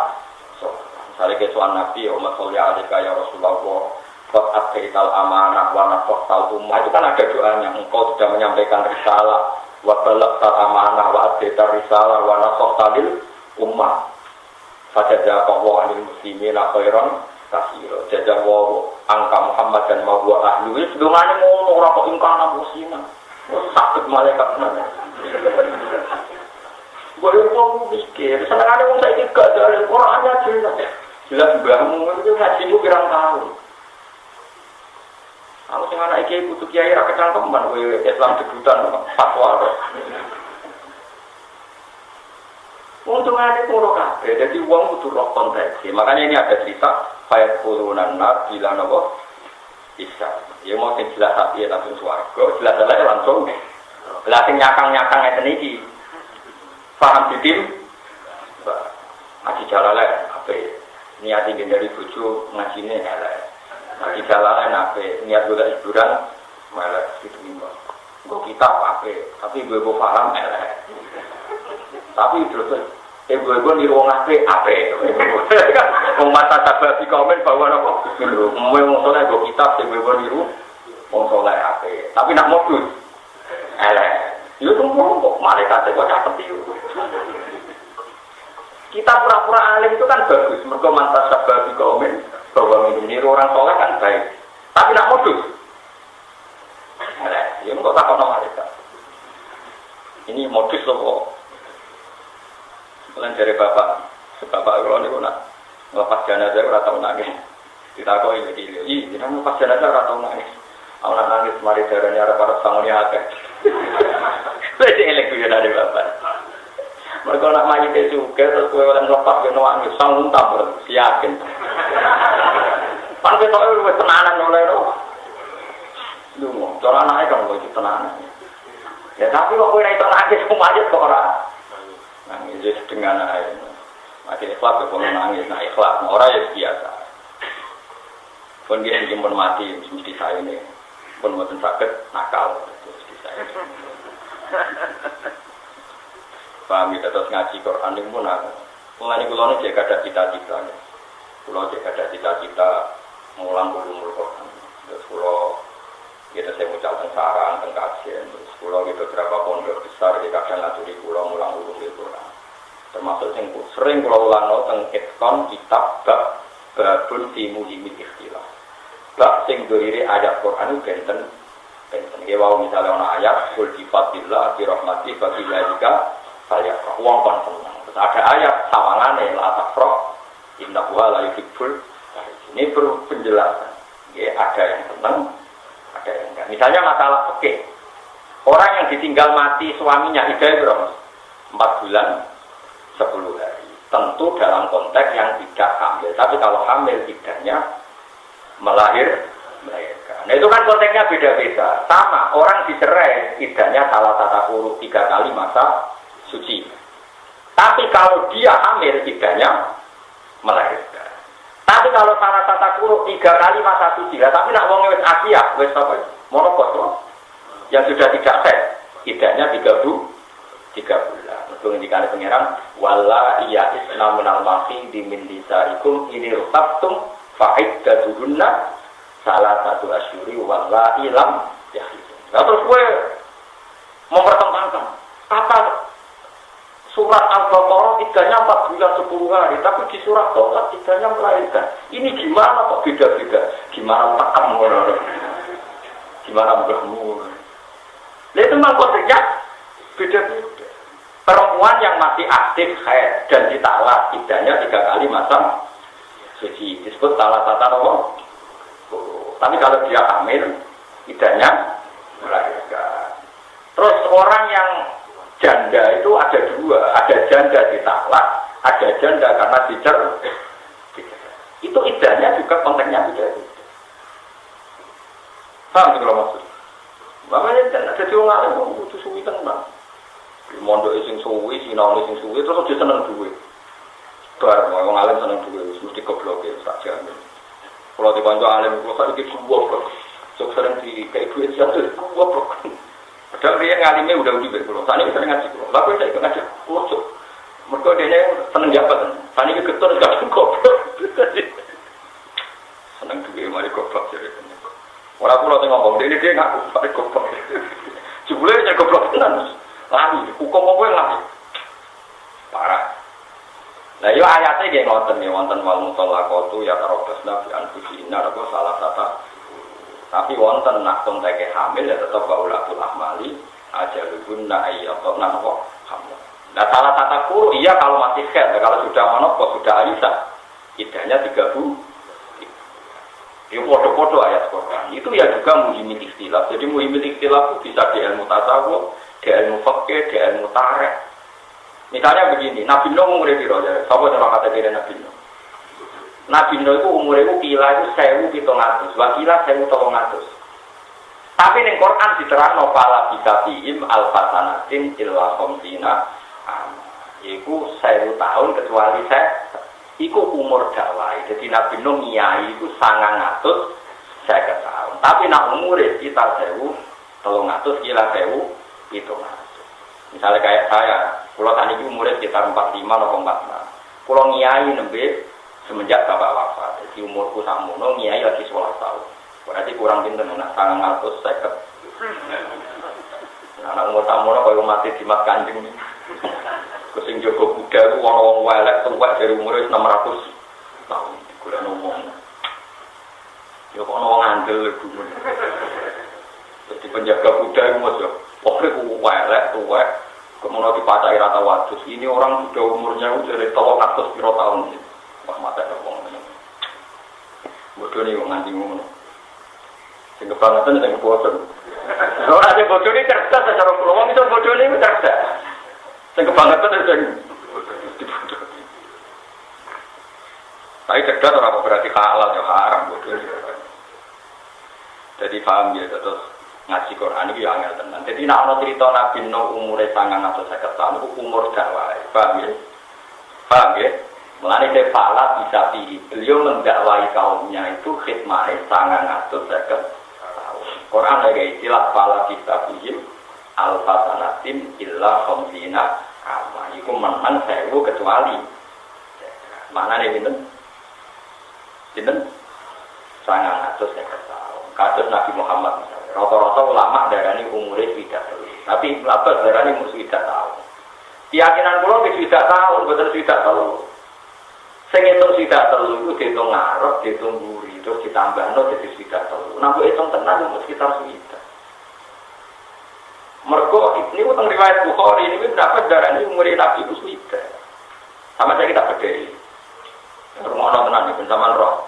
Misalnya kesuan Nabi, Umat Solya Alika ya Rasulullah, Qad abdaital amanah wa nafaqtal ummah, itu kan ada doanya, engkau sudah menyampaikan risalah, wa balagtal amanah wa abdaitar risalah wa nafaqtalil ummah. Fajazaqallahu anil muslimin khairan katsira. Jazakallahu angka Muhammad dan ma huwa ahlu. Wis dongane ngono ora kok ingkana musina. Sakit malaikat mana? Boleh ngomong mikir, senangnya orang saya gak dari Qurannya jelas mbahmu itu ngajimu pirang tahun. Aku sing anak iki butuh kiai ra kecangkeman kowe Islam debutan fatwa. Untungane poro kabeh, jadi wong kudu roh konteks. Makanya ini ada cerita fayat qulunan nar bila napa bisa. Ya mau sing jelas hati langsung swarga, jelas elek langsung. Lah sing nyakang-nyakang ngeten iki. Paham ditim? Ngaji jalale ape? Niat ingin dari bojo ngajine elek. Ngaji jalale ape? Niat golek hiburan melek gitu mimba. Nggo kitab ape? Tapi gue paham elek. Tapi terus gue niru wong ape? Wong mata sabab di komen bahwa napa? Lho, wong saleh go kitab sing gue niru wong saleh ape. Tapi nak modus elek. Yo tunggu kok malaikat kok catet itu. Kita pura-pura alim itu kan bagus, mergo mantas sabab di komen bahwa niru orang saleh kan baik. Tapi nak modus elek. Yo kok takon malaikat. Ini modus loh. Kemudian dari bapak kalau ini nak ngelepas jenazah ora tau nangis. Ditakoki iki, jenengan ngelepas jenazah ora tau nangis. Ana nangis mari darane arep sangone akeh. Wis elek yo dari bapak. Mergo nak mayite juga terus kowe oleh ngelepas yo nangis sanggung tambah yakin. Pan ketoke wis tenanan oleh ro. Lunga, cara anake kan kok tenanan. Ya tapi kok kowe ra iso nangis kok mayit kok ora. Nangis dengan air, makin ikhlas kalau nangis, nah ikhlas, orang ya biasa. Pun dia ingin mati, mesti saya ini, pun buatan sakit, nakal, mesti saya. Paham kita terus ngaji Quran ini pun nakal. Mengenai kulon ini jika ada cita-cita, Kalau jika ada cita-cita mulang ulumul Quran, terus kalau kita saya ucapkan saran tentang kajian, terus kalau kita beberapa pondok besar kita kadang ngaturi pulau mulang ulumul Quran. Termasuk yang sering kalau ulang tentang ekon kitab babun timu limit ikhtilaf. Bab sing dohiri ayat Quran itu benten. Kalau misalnya ada ayat kul bifatillah bi rahmati bagi ladika saya uang kon senang. Terus ada ayat sawangane la tafrah inna huwa la yuhibbul. Ini perlu penjelasan. Ya, ada yang senang, ada yang enggak. Misalnya masalah fikih. Orang yang ditinggal mati suaminya iddah berapa? 4 bulan 10 hari. Tentu dalam konteks yang tidak hamil. Tapi kalau hamil iddahnya melahirkan. Nah itu kan konteksnya beda-beda. Sama, orang dicerai iddahnya salah tata kurung 3 kali masa suci. Tapi kalau dia hamil iddahnya melahirkan. Tapi kalau salah tata kurung 3 kali masa suci, tapi nak wong wis asia, wis apa? Monopos yang sudah tidak sah, iddahnya 3 bulan. Untuk indikasi pengiran, wala iya islamun al-mafi dimin lisarikum ini rutabtum fa'iddatuhunna salah satu asyuri wala ilam yahid. Nah terus gue mempertentangkan apa surat Al-Baqarah iddahnya 4 bulan 10 hari, tapi di surat Tolak iddahnya melahirkan. Ini gimana kok beda-beda? Gimana takam? Gimana bermu? Nah itu memang konteksnya beda-beda. Perempuan yang masih aktif haid dan ditalak iddahnya 3 kali masa suci disebut salah satu. Tapi kalau dia hamil iddahnya melahirkan. Terus orang yang janda itu ada 2, ada janda ditalak, ada janda karena dicerai. Itu iddahnya juga konteksnya beda. Paham kalau maksud? Makanya jadi orang alim itu suwi tenang. Di mondok sing suwi, sinau sing suwi, terus dia seneng duit. Bar orang alim seneng duit, mesti kebloke tak jamin. Kalau di kanca alim kok saiki goblok. Sok sering di kayak duit jatuh goblok. Padahal dia ngalimnya udah uji berpulau. Saat ini sering ngaji pulau. Lalu saya ikut ngaji pulau. Mereka dia seneng jabatan. Saat ini ketur nggak goblok. Seneng juga mari goblok jadi. Orang pulau tengok ngomong dia ngaku mari goblok. Jebule goblok tenan. Lari, hukum apa yang lari? Parah. Nah, yo ayatnya kayak wonten wal mutallaqatu ya tarabasna bi anfusina apa salah satu. Tapi wonten nak konteke hamil ya tetap baulatul ahmali ajalunna ayyatna apa hamil. Nah, salah tata kuru iya kalau masih haid, kalau sudah menopause sudah alisa iddahnya 3 bulan. Itu foto-foto ayat Quran. Itu ya juga muhimil ikhtilaf. Jadi muhimil ikhtilaf itu bisa di ilmu tasawuf, di ilmu fikih, di ilmu tarikh. Misalnya begini, Nabi Nuh umurnya piro ya? Sapa cara kata diri Nabi Nuh? Nabi Nuh itu umurnya kila itu 1.700, wakila 1.300. Tapi di Quran diterangno fala bisa fihim alfasanatin illa khamsina. Iku 1000 tahun kecuali iku umur dakwah. Jadi Nabi Nuh ngiyai iku 950 tahun. Tapi nak umure sekitar 1.300 kila 1.700. Misalnya kayak saya, kalau tadi umurnya sekitar 45 atau 46. Kalau ngiyai nembe semenjak bapak wafat. Jadi umurku samono ngiyai lagi 11 tahun. Berarti kurang pinter nak 950. Anak umur samono kalau mati di mat kanjeng. Kucing Joko Buddha itu orang-orang welek tuwek dari umurnya 600 tahun. Gue ngomong. Ya kok orang andel dulu. Jadi penjaga Buddha itu masih pokoknya gue welek tuwek. Kemudian dipacai rata wadus. Ini orang sudah umurnya dari 300 tahun. Wah mata ngomong. Bodoh nih nganti ngomong. Sing kebangetan sing bodoh. Ora ada bodoh ini cerdas secara peluang itu bodoh ini cerdas. Sing kebangetan itu dibodoh. Tapi cerdas orang berarti halal ya haram bodoh. Jadi paham ya terus ngaji Quran itu ya angel tenan. Jadi nek ana cerita Nabi Nuh umure 950 tahun itu umur dakwah. Paham ya? Paham ya? Mulane de pala bisa di beliau mendakwahi kaumnya itu khidmah 950 tahun. Quran lagi istilah pala bisa di al-fasanatin illa khamsina ama. Iku menang 1000 kecuali. Maknane pinten? Sinten? 950 tahun. Kados Nabi Muhammad misalnya. Rata-rata ulama darani umure 30. Tapi Ibnu Abbas darani umur 30 tahun. Keyakinan kula wis 30 tahun, boten 30 tahun. Sing hitung 30 itu dihitung ngarep, dihitung mburi, terus ditambahno dadi 30. Nang hitung tenan umur sekitar 30. Mergo ini teng riwayat Bukhari ini berapa darani umur Nabi itu 30. Sama saya kita bedhei. Rumah tenan iki sampean roh.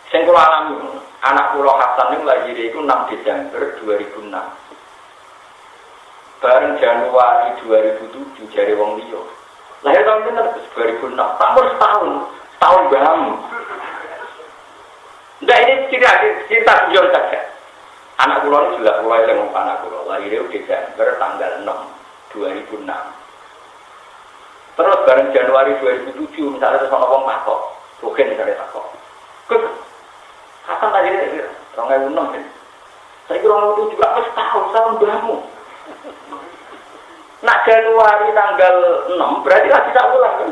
Sing kula alami, anak kula Hasan niku lahir iku 6 Desember 2006. Bareng Januari 2007 jare wong liya. Lahir tahun pinten 2006, tambah setahun banget. Nah ini cerita jujur saja. Anak kula ini juga kula yang anak kula lahir Desember tanggal 6 2006. Terus bareng Januari 2007 misalnya terus ana wong takok, rugen misalnya takok. Gus, Hasan tadi ini 2006 kan. Saya kira 2007 juga wis tahun bamu. Nak Januari tanggal 6 berarti lagi tak ulang kan?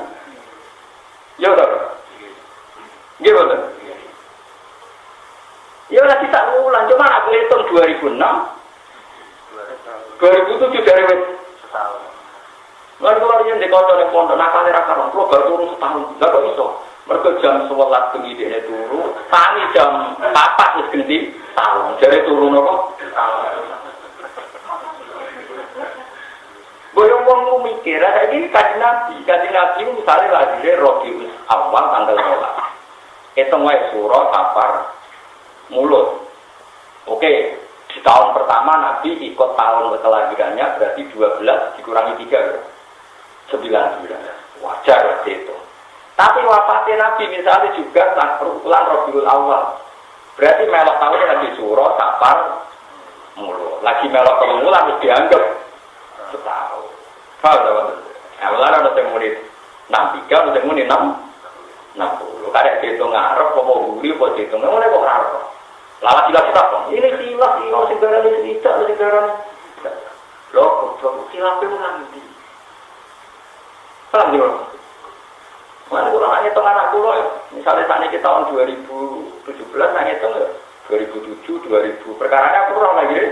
Ya udah. Iya betul. Ya lagi tak ulang, cuma aku hitung 2006. 2007 dari setahun. Lalu kalau yang di kota yang pondok nakal era karang, lo baru turun setahun, nggak kok iso. Mereka jam 11 bengi dia turun, kami jam 4 terus ganti tahun, jadi turun apa? Boyong wong mikir, saya ini kaji nabi misalnya lagi deh Rabiul Awal tanggal 12. Itu wae surah Safar mulut. Oke, di tahun pertama Nabi ikut tahun kelahirannya berarti 12 dikurangi 3. 9 wajar itu. Tapi wafatnya Nabi misalnya juga bulan Rabiul Awal. Berarti melok tahun lagi surah Safar mulu. Lagi melok bulan harus dianggap setahun. Paham tak? Awalan ada yang murid 63, ada yang murid 60. Kadang dihitung ngarep, mau buri, mau dihitung, mana kok ngarep? Lalu silah kita kok. Ini silah, ini segarang ini tidak, segarang. Loh, silapnya menanti. Paham juga? Mana kurang hanya hitung anak pulau ya. Misalnya saat ini tahun 2017, hanya hitung ya. 2007, 2000. Perkaranya kurang lagi ya.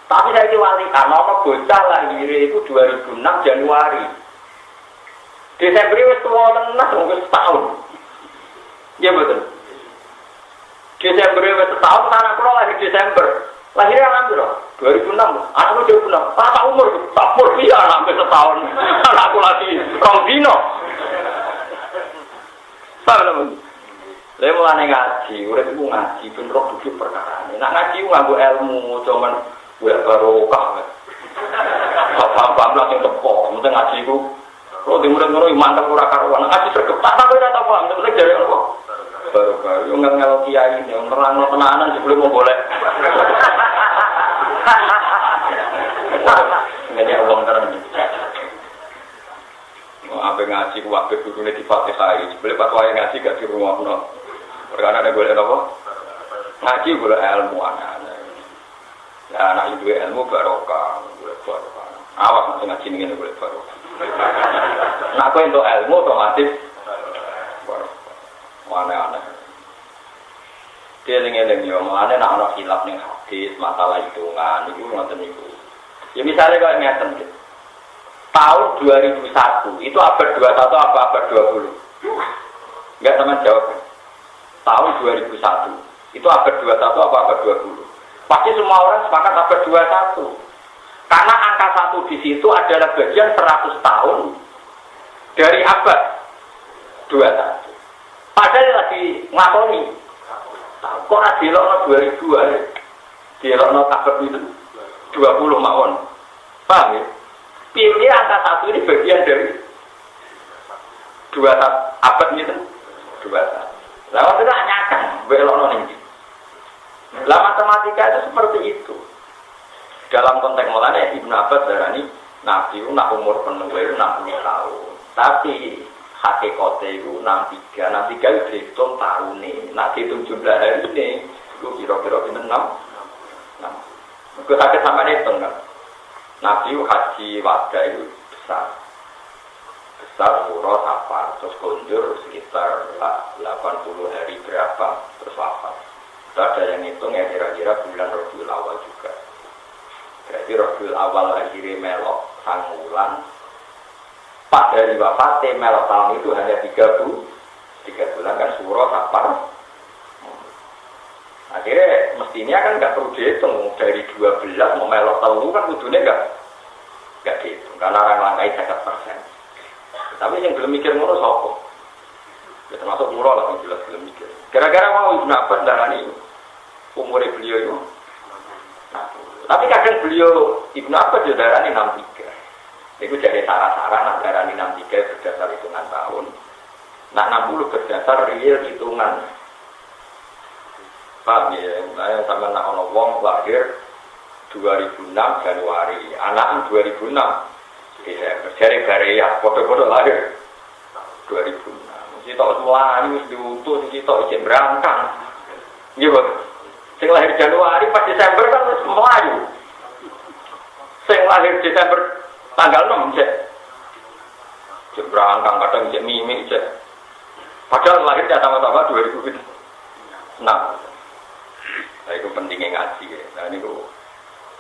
Tapi saya diwali karena bocah lahir itu 2006 Januari. Desember itu tua tenas, mungkin setahun. Iya betul. Desember itu setahun, anak pulau lahir Desember. Lahirnya nanti loh, 2006. Anakku 2006. Apa umur? Tak umur dia sampai setahun. Anakku lagi Rongdino. Paham? Saya mulai ngaji, udah itu ngaji, pun roh duduk perkara ini. Nak ngaji ngambil ilmu, cuman gue barokah. Bapak-bapak langsung tepok, mesti ngaji itu. Kalau di murid-murid mantap kurang karuan, ngaji sergepak, tapi tidak tahu paham. Sebenarnya dari apa? Barokah. Yang ngel kiai ini, yang terang tenanan sebelum mau boleh. Nggak ada uang terang. Apa ngaji waktu dulu di Fatihah ini, boleh pas wayang ngaji gak di rumah no. Karena ada boleh apa? Ngaji boleh ilmu anak-anak. Ya anak itu ilmu barokah, boleh barokah. Awas nanti ngaji ini boleh barokah. Nah aku untuk ilmu otomatis barokah. Aneh-aneh. Dia lengi-lengi, mana nak anak hilap nih hadis, masalah hitungan, itu nonton itu. Ya misalnya kalau ngeten gitu. Tahun 2001 itu abad 21 apa abad 20? Enggak teman jawab. Tahun 2001 itu abad 21 apa abad 20? Pasti semua orang sepakat abad 21. Karena angka 1 di situ adalah bagian 100 tahun dari abad 21. Padahal lagi ngakoni. Kok ada dilokno 2000 aja. Dilokno abad itu 20 mawon. Paham ya? Pilih angka 1 ini bagian dari 2 abad itu 2. Lalu tidak nyakan belok ini. Lah matematika itu seperti itu. Dalam konteks mulanya Ibnu Abbas darani Nabi itu nak umur penuh itu 60 tahun. Tapi hakikatnya itu 63. 63 itu dihitung tahun ini. Nak dihitung jumlah hari ini itu kira-kira 6. Kita sakit sama hitung kan. Nabi haji wada itu besar. besar Suro Safar, terus konjur sekitar 80 hari berapa terus wafat. Ada yang hitung ya kira-kira bulan Rabiul Awal juga. Berarti Rabiul Awal akhirnya melok sang bulan. Pas dari wafatnya melok tahun itu hanya 3 bulan kan Suro Safar. Akhirnya mestinya kan nggak perlu dihitung dari 12 mau melok tahun kan kudunya nggak dihitung karena orang langkai 50%. Tapi yang belum mikir ngono sapa? Ya termasuk murah lah yang jelas belum mikir. Gara-gara mau Ibnu Abbas darani umur beliau itu. Nah, tapi kadang beliau Ibnu Abbas juga darani 63. Itu jadi sarah-sarah darani 63 berdasar hitungan tahun. Nah 60 berdasar real hitungan. Paham ya? Nah, sama nak ono wong lahir 2006 Januari, anak 2006 Desember. Jare Korea, foto-foto lahir 2006. Mesti tok wani wis diutus, mesti tok ijek berangkang. Nggih, Bos. Sing lahir Januari pas Desember kan wis mlayu. Sing lahir Desember tanggal 6 cek. Cek berangkang kadang cek mimik cek. Padahal lahirnya sama-sama 2006. Nah, itu pentingnya ngaji ya. Nah ini kok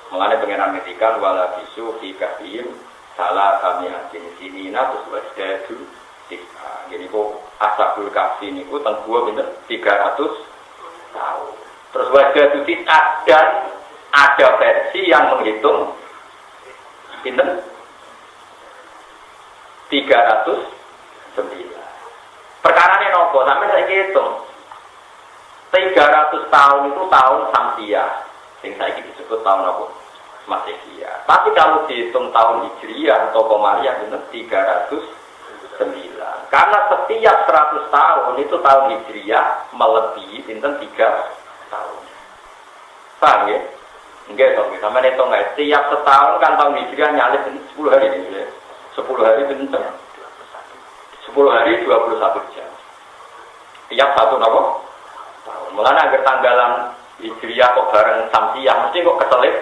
mengenai pengenalan ngetikan wala bisu fi kahim salah kami hati sini terus wasdadu tiga. Jadi kok asabul kahfi ini kok tentang gua bener 300 tahun. Terus wasdadu tiga dan ada versi yang menghitung bener 309. Perkara ini nopo sampai saya hitung 300 tahun itu tahun Samsiah, yang saya disebut tahun apa? Masihiyah. Tapi kalau dihitung tahun Hijriah atau Komariah itu 309. Karena setiap 100 tahun itu tahun Hijriah melebihi pinten 3 tahun. Paham ya? Enggak dong, sama hitung guys. Setiap setahun kan tahun Hijriah nyalip 10 hari ini. 10 hari pinten 10 hari 21 jam. Tiap satu apa? Mulanya agar tanggalan Hijriah kok bareng Samsiah mesti kok keselip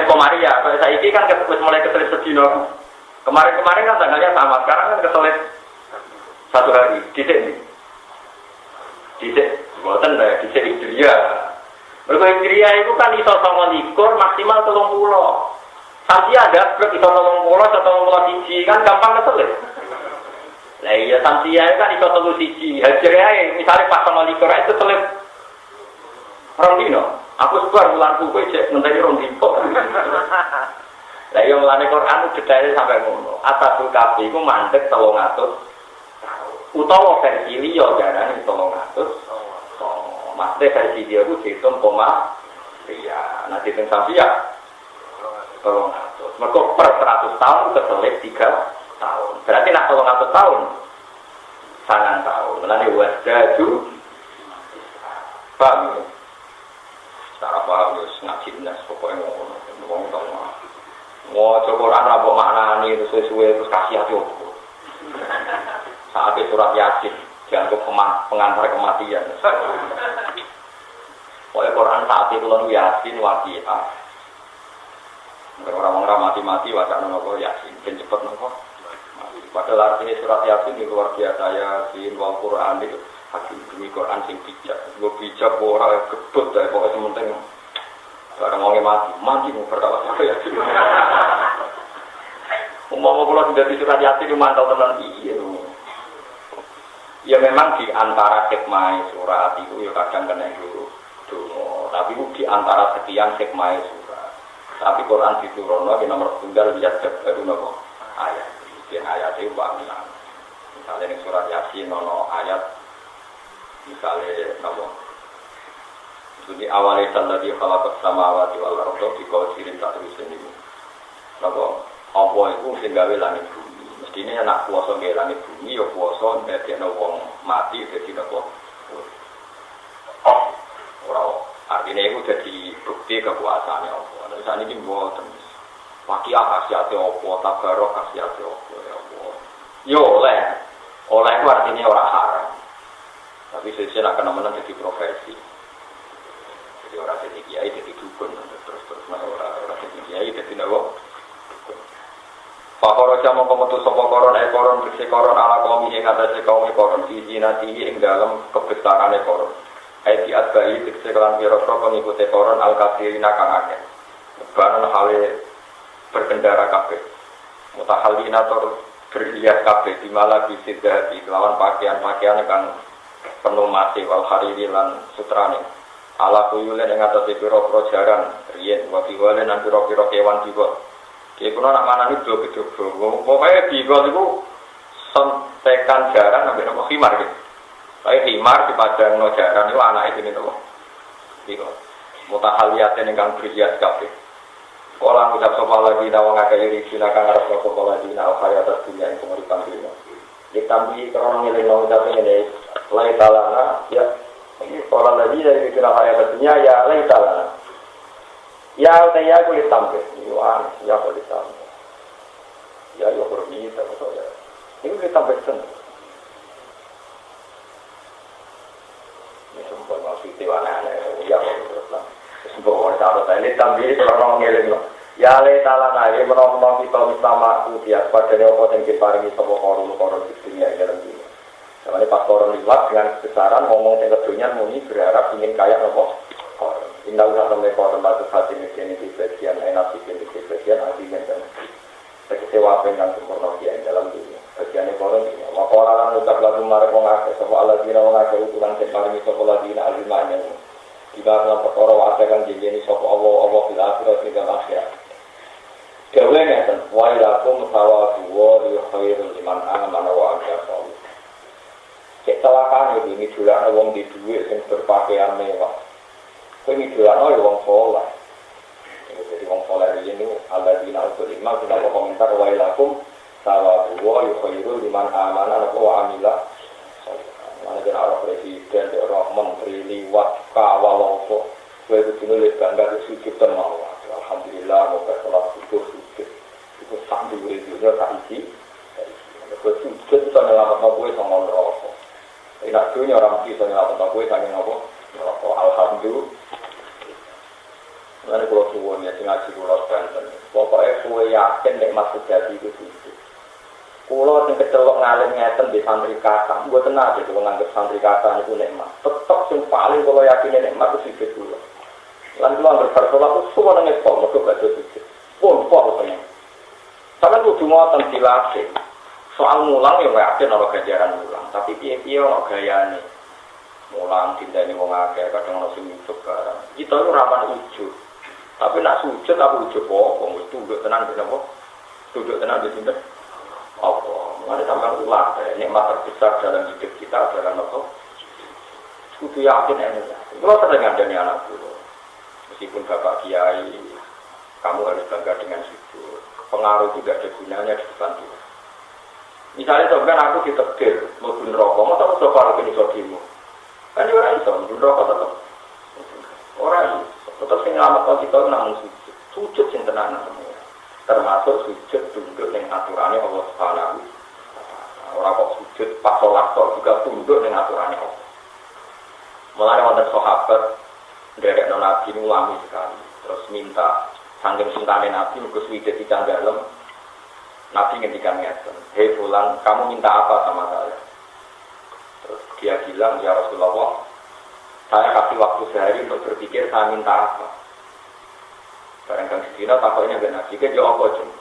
Komariah. Kalau saya ini kan mulai keselip sedino. Kemarin-kemarin kan tanggalnya sama, sekarang kan keselip 1 hari. Dicek, buatan deh, dicek Hijriah. Mereka Hijriah itu kan iso 29 maksimal 30. Samsiah ada blok iso 30 atau 31 kan gampang keselip. Lah iya Samsiah kan iso 31. Hijriah misalnya pas 29 itu selip Rondino. Aku sebar bulan buku cek ngenteni Rondino. Lah iya mulane Quran detail sampai ngono. Atabul kafi iku mandek 300. Utawa versi liya jarane 300. Maksudnya versi dia itu dihitung koma. Iya, nanti dihitung Samsiah 300. Mereka per 100 tahun keselip 3 tahun. Berarti nak 300 tahun. Sangat tahun. Nanti wasdadu. Paham ya? Secara paham ya, ngaji dinas pokoknya ngomong tahu mah. Mau coba Quran apa maknani itu sesuai terus kasih hati aku. Saat itu surat Yasin dianggap pengantar kematian. Pokoknya Quran saat itu lalu Yasin waqi'ah. Orang-orang mati-mati wajah nopo Yasin, ben cepet nopo. Padahal artinya surat Yasin itu luar biasa Yasin, wal Quran itu hakim demi Quran sing bijak. Gue bijak orang gebut dari pokoknya sementing. Barang orangnya mati mau berkata Yasin. Umum kalau sudah di surat Yasin itu mantau tenan iya tuh. Ya memang di antara hikmah surat itu ya kadang kena dulu. Tapi itu di antara sekian hikmah surat. Tapi Quran diturunkan di nomor tunggal lihat baru nopo ayat. Dan ayat itu bangunan. Misalnya di surat Yasin nono ayat misalnya nopo. Jadi awalnya tadi kalau bersama awal wal ardo di kau kirim satu ini. Nopo apa itu sehingga langit bumi. Mestinya nak puasa ke langit bumi ya puasa dari wong mati dari nopo. Orang artinya itu jadi bukti kekuasaannya Allah. Dan saat ini buatan wakiah khasiatnya Allah, tabarok khasiatnya Allah ya Allah. Ya oleh itu artinya orang haram. Tapi saya nak kena menang jadi profesi. Jadi orang jadi kiai jadi dukun terus orang jadi kiai jadi nawa. Pakoro jamo kometu sapa koron koron fiksi koron ala kaum ing atase kaum koron di jinati ing dalam kebesarane koron. Aiti atbai fiksi kelan pira-pira pengikute koron al kafirina kang akeh. Banan hale berkendara kabeh. Mutahallina tur berhias kabeh di malah bisidha di lawan pakaian-pakaian kang penuh mati wal hariri lan sutrane. Ala kuyulen ing atase pira-pira jaran riyen wa biwalen lan pira-pira kewan diwa. Ki kuno nak manani blok-blok. Pokoke digo niku sontekan jaran ambek nopo khimar gitu. Kayak khimar dipadangno jaran niku anake dene to. Digo. Mutahaliyate ingkang berhias kabeh. Kala ngucap sapa lagi nawang akeh iri silakan arep sapa lagi nawa kaya atas dunia ing penguripan dunia. Ditambi krono ngeling ngucap ngene, lai talana ya. Ini kala lagi dari kira kaya atas dunia ya lai talana. Ya utaya kulit tambe, yuan, ya kulit tambe. Ya yo berbeda betul ya. Ini kulit tambe sen. Ini semua masih tiwana ya terus lah. Semua orang tahu tadi tambe orang ngeling loh. Ya le talana ini menolong kita bersama dia pada leopard yang diparingi sebuah koron di dunia dalam dunia. Namanya pas koron liwat dengan kebesaran ngomong yang kedunya muni berharap ingin kaya nopo. Indah usah sampai koran batu hati ini di bagian enak di bagian artinya dan kecewa dengan sempurna dia dalam dunia bagian koran ini maka orang ucap lagu marah mengaku sebuah aladina mengaku ukuran separing sebuah aladina alimanya jika dalam perkara wajahkan jenjeni sebuah Allah bila akhirat tidak akhirat jawabnya dan wailakum tawaduwa yuhairul liman amana wa amir salih kecelakaan ini juga wong di duit yang berpakaian mewah. Ini juga ada orang soleh. Jadi orang soleh ini alladzina utul-ilma sudah komentar wailakum sawabuwa yukhairu liman amana wa amila. Mana kan arah presiden, orang menteri liwat kawalopo. Kowe kudu nulis bangga sujud tenau. Alhamdulillah moga salat sujud. Iku sambil dunia saiki. Kowe sujud iso nyelametno kowe saka neraka. Nek dunya orang iso nyelametno kowe saking apa? Alhamdulillah. Mengenai kalau suwon ya, ngaji kulo Banten. Pokoknya kue yakin nikmat sejati itu sih. Kulo yang kecelok ngalim ngeten di santri kata, gue tenang aja kalau nganggep santri kata itu nikmat. Tetap yang paling kalau yakin nikmat itu sih kulo. Lalu kulo berpersolat itu semua nangis pol, mereka baca sih. Pun tenang. Sampai kudu ngoten dilatih. Soal mulang ya yakin orang gajaran mulang, tapi piye-piye orang gayane. Mulang tindani wong akeh kadang ono sing nyucuk barang. Kita itu rapan ujug. Tapi nak sujud aku ujug apa? Wis tunduk tenan ben apa? Tunduk tenan di sini. Apa? Mari sampeyan ulah nikmat terbesar dalam hidup kita adalah apa? Kudu yakin ini. Kalau sering ngandani anak dulu. Meskipun bapak kiai, kamu harus bangga dengan sujud. Pengaruh juga ada gunanya di depan kita. Misalnya sebenarnya aku ditegir, mau bunuh rokok, mau tahu soal ini sodimu. Kan dia orang Islam, bunuh rokok tetap. Orang tetap menyelamatkan kita namun sujud yang tenang namanya. Termasuk sujud tunduk dengan aturannya Allah Subhanahu. Orang kok sujud pas sholat juga tunduk dengan aturannya Allah. Mulai wonten sahabat derek Nabi ulami sekali, terus minta saking cintane Nabi muga suwide dicanggalem. Nabi ngendikan ngeten, "Hei fulan, kamu minta apa sama saya?" Terus dia bilang, "Ya Rasulullah, saya kasih waktu sehari untuk berpikir saya minta apa." Barangkali sedina takutnya ben Nabi ke jawab apa cuma.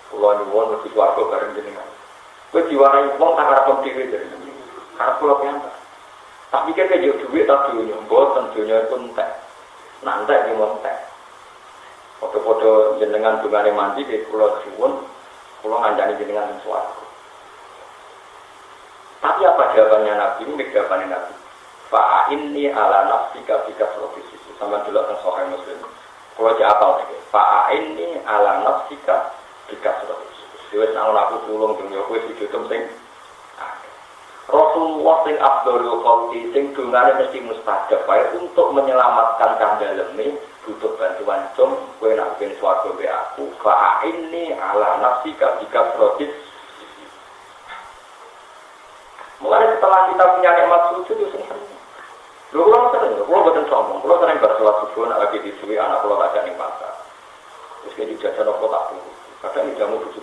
Kula nyuwun mesti swarga bareng jenengan. Kowe diwarai wong tak arep dhewe jenengan. Karep kula piantuk. Tak pikir ke yo duit tak dunya, mboten dunya itu entek. Nantek di montek. Foto-foto jenengan dungane mandi ke kula suwun, kula ngancani jenengan swarga. Tapi apa jawabannya Nabi? Ini jawabannya Nabi. Fa'inni ala nafsika bika profesi. Sama dulu tentang Sahih Muslim. Kalau jawab lagi. Fa'inni ala nafsika bika profesi. Dewas nang aku tulung dunia kowe sujud sing Rasulullah sing Abdul Qawti sing dungane mesti mustajab wae untuk menyelamatkan kandhaleme butuh bantuan cum kowe nak ben swarga be aku fa'inni ala nafsika bika profesi. Mulai setelah kita punya nikmat sujud itu sering. Lu orang sering, kalau bukan sombong, kalau sering bersolat subuh, nak lagi disuwi anak kalau tak ada nih pasar. Terus kayak di jajan apa tak tunggu, kadang di jamu 70.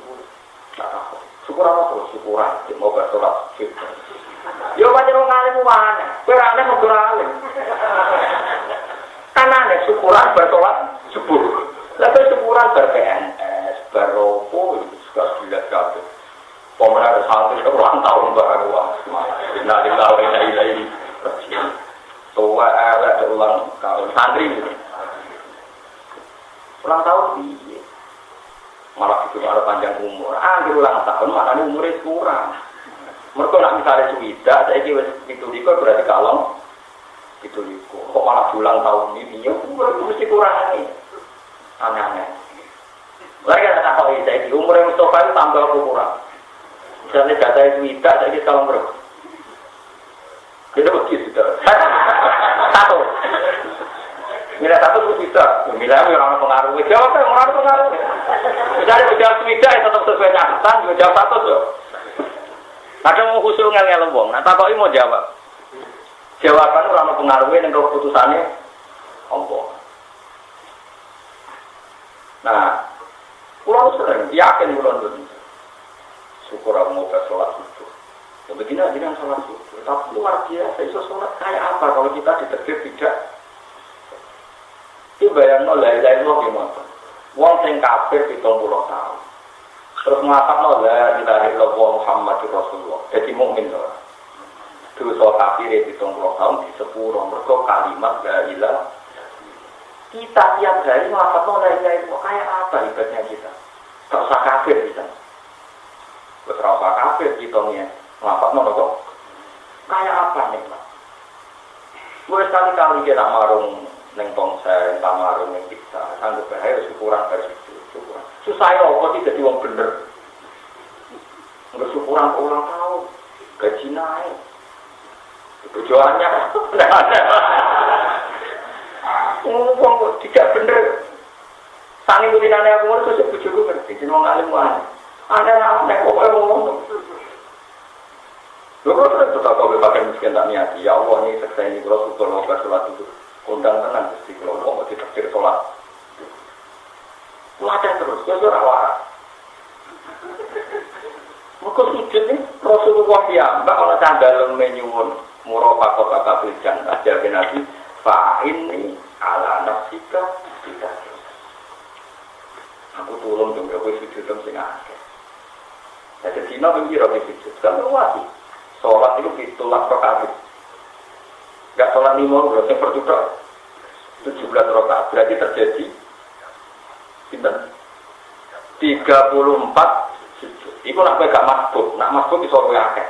Syukuran apa? Syukuran. Mau bersolat. Yo pancen wong alim wae. Kowe ra ana mau alim. Kanane syukuran bersolat subuh. Lalu syukuran ber-PNS, beropo juga dilihat kabeh. Pemenang santri itu ulang tahun baru nah di tahun ini tua ada ulang tahun santri gitu. Ulang tahun iya. Malah itu malah panjang umur. Di ulang tahun maknanya umurnya kurang. Mereka nak misalnya suwida, saya kira itu dikau berarti kalong itu dikau. Kok malah ulang tahun ini? Ya mesti kurang ini. Aneh-aneh. Lagi ada takut ini. Saya umur yang Mustafa itu tambah kurang. Misalnya data itu tidak, saya kira kalong berapa? Itu begitu. Satu. Milah satu itu bisa. Milah orang pengaruh. Jawabnya orang pengaruh. Misalnya jawab tidak, ya tetap sesuai catatan. Jawab satu tuh. Kadang mau khusus ngel-ngel wong. Nah, takoi mau jawab. Jawaban ora ono pengaruhe ning keputusane Allah. Nah, kula sering yakin kula ndun. Syukur aku mau sholat subuh. Ya begini aja sholat subuh. Tapi luar biasa, iso sholat kayak apa kalau kita ditegur tidak? Ini bayangno la ilaha illallah gimana? Wong sing kafir 70 tahun. Terus mengatakan la ilaha illallah Muhammadur Rasulullah. Jadi mukmin to. Dosa kafir 70 tahun di sepuro mergo kalimat la ilaha. Kita tiap hari mengatakan la ilaha illallah kayak apa ibadahnya kita? Tak usah kafir kita. Betul usah kafir kita nih. Mengatakan kok kayak apa nih Pak? Gue sekali-kali kita marung neng ponsel, marung neng kita. Sanggup bahaya syukuran dari situ. Susah ya, kok tidak jadi orang bener. Bersyukuran ulang tahun, gaji naik, tujuannya, ngomong tidak bener. Sangi kulinane aku ngomong terus bujuku ngerti, jadi orang alim mana? Anda naik pokoknya ngomong. Lalu terus tetap kau pakai miskin tak niati. Ya Allah ini seksa ini kalau syukur mau bersolat itu undang tenang mesti kalau mau ditakdir sholat. Wadah terus, ya sudah waras. Muka sujud ni Rasulullah ya, mbak kalau candal menyuwun murafaqah kafil jannah jadi nabi fa inni ala nafsika tidak. Aku turun dong aku sujud dong sing akeh. Jadi dina bengi ora sujud, kan luas. Salat itu ditolak rakaat. Enggak salat 5 berarti perjuta 17 rakaat. Berarti terjadi pinten 34 sujud. Iku nak gak masbuk, nak masbuk iso luwih akeh.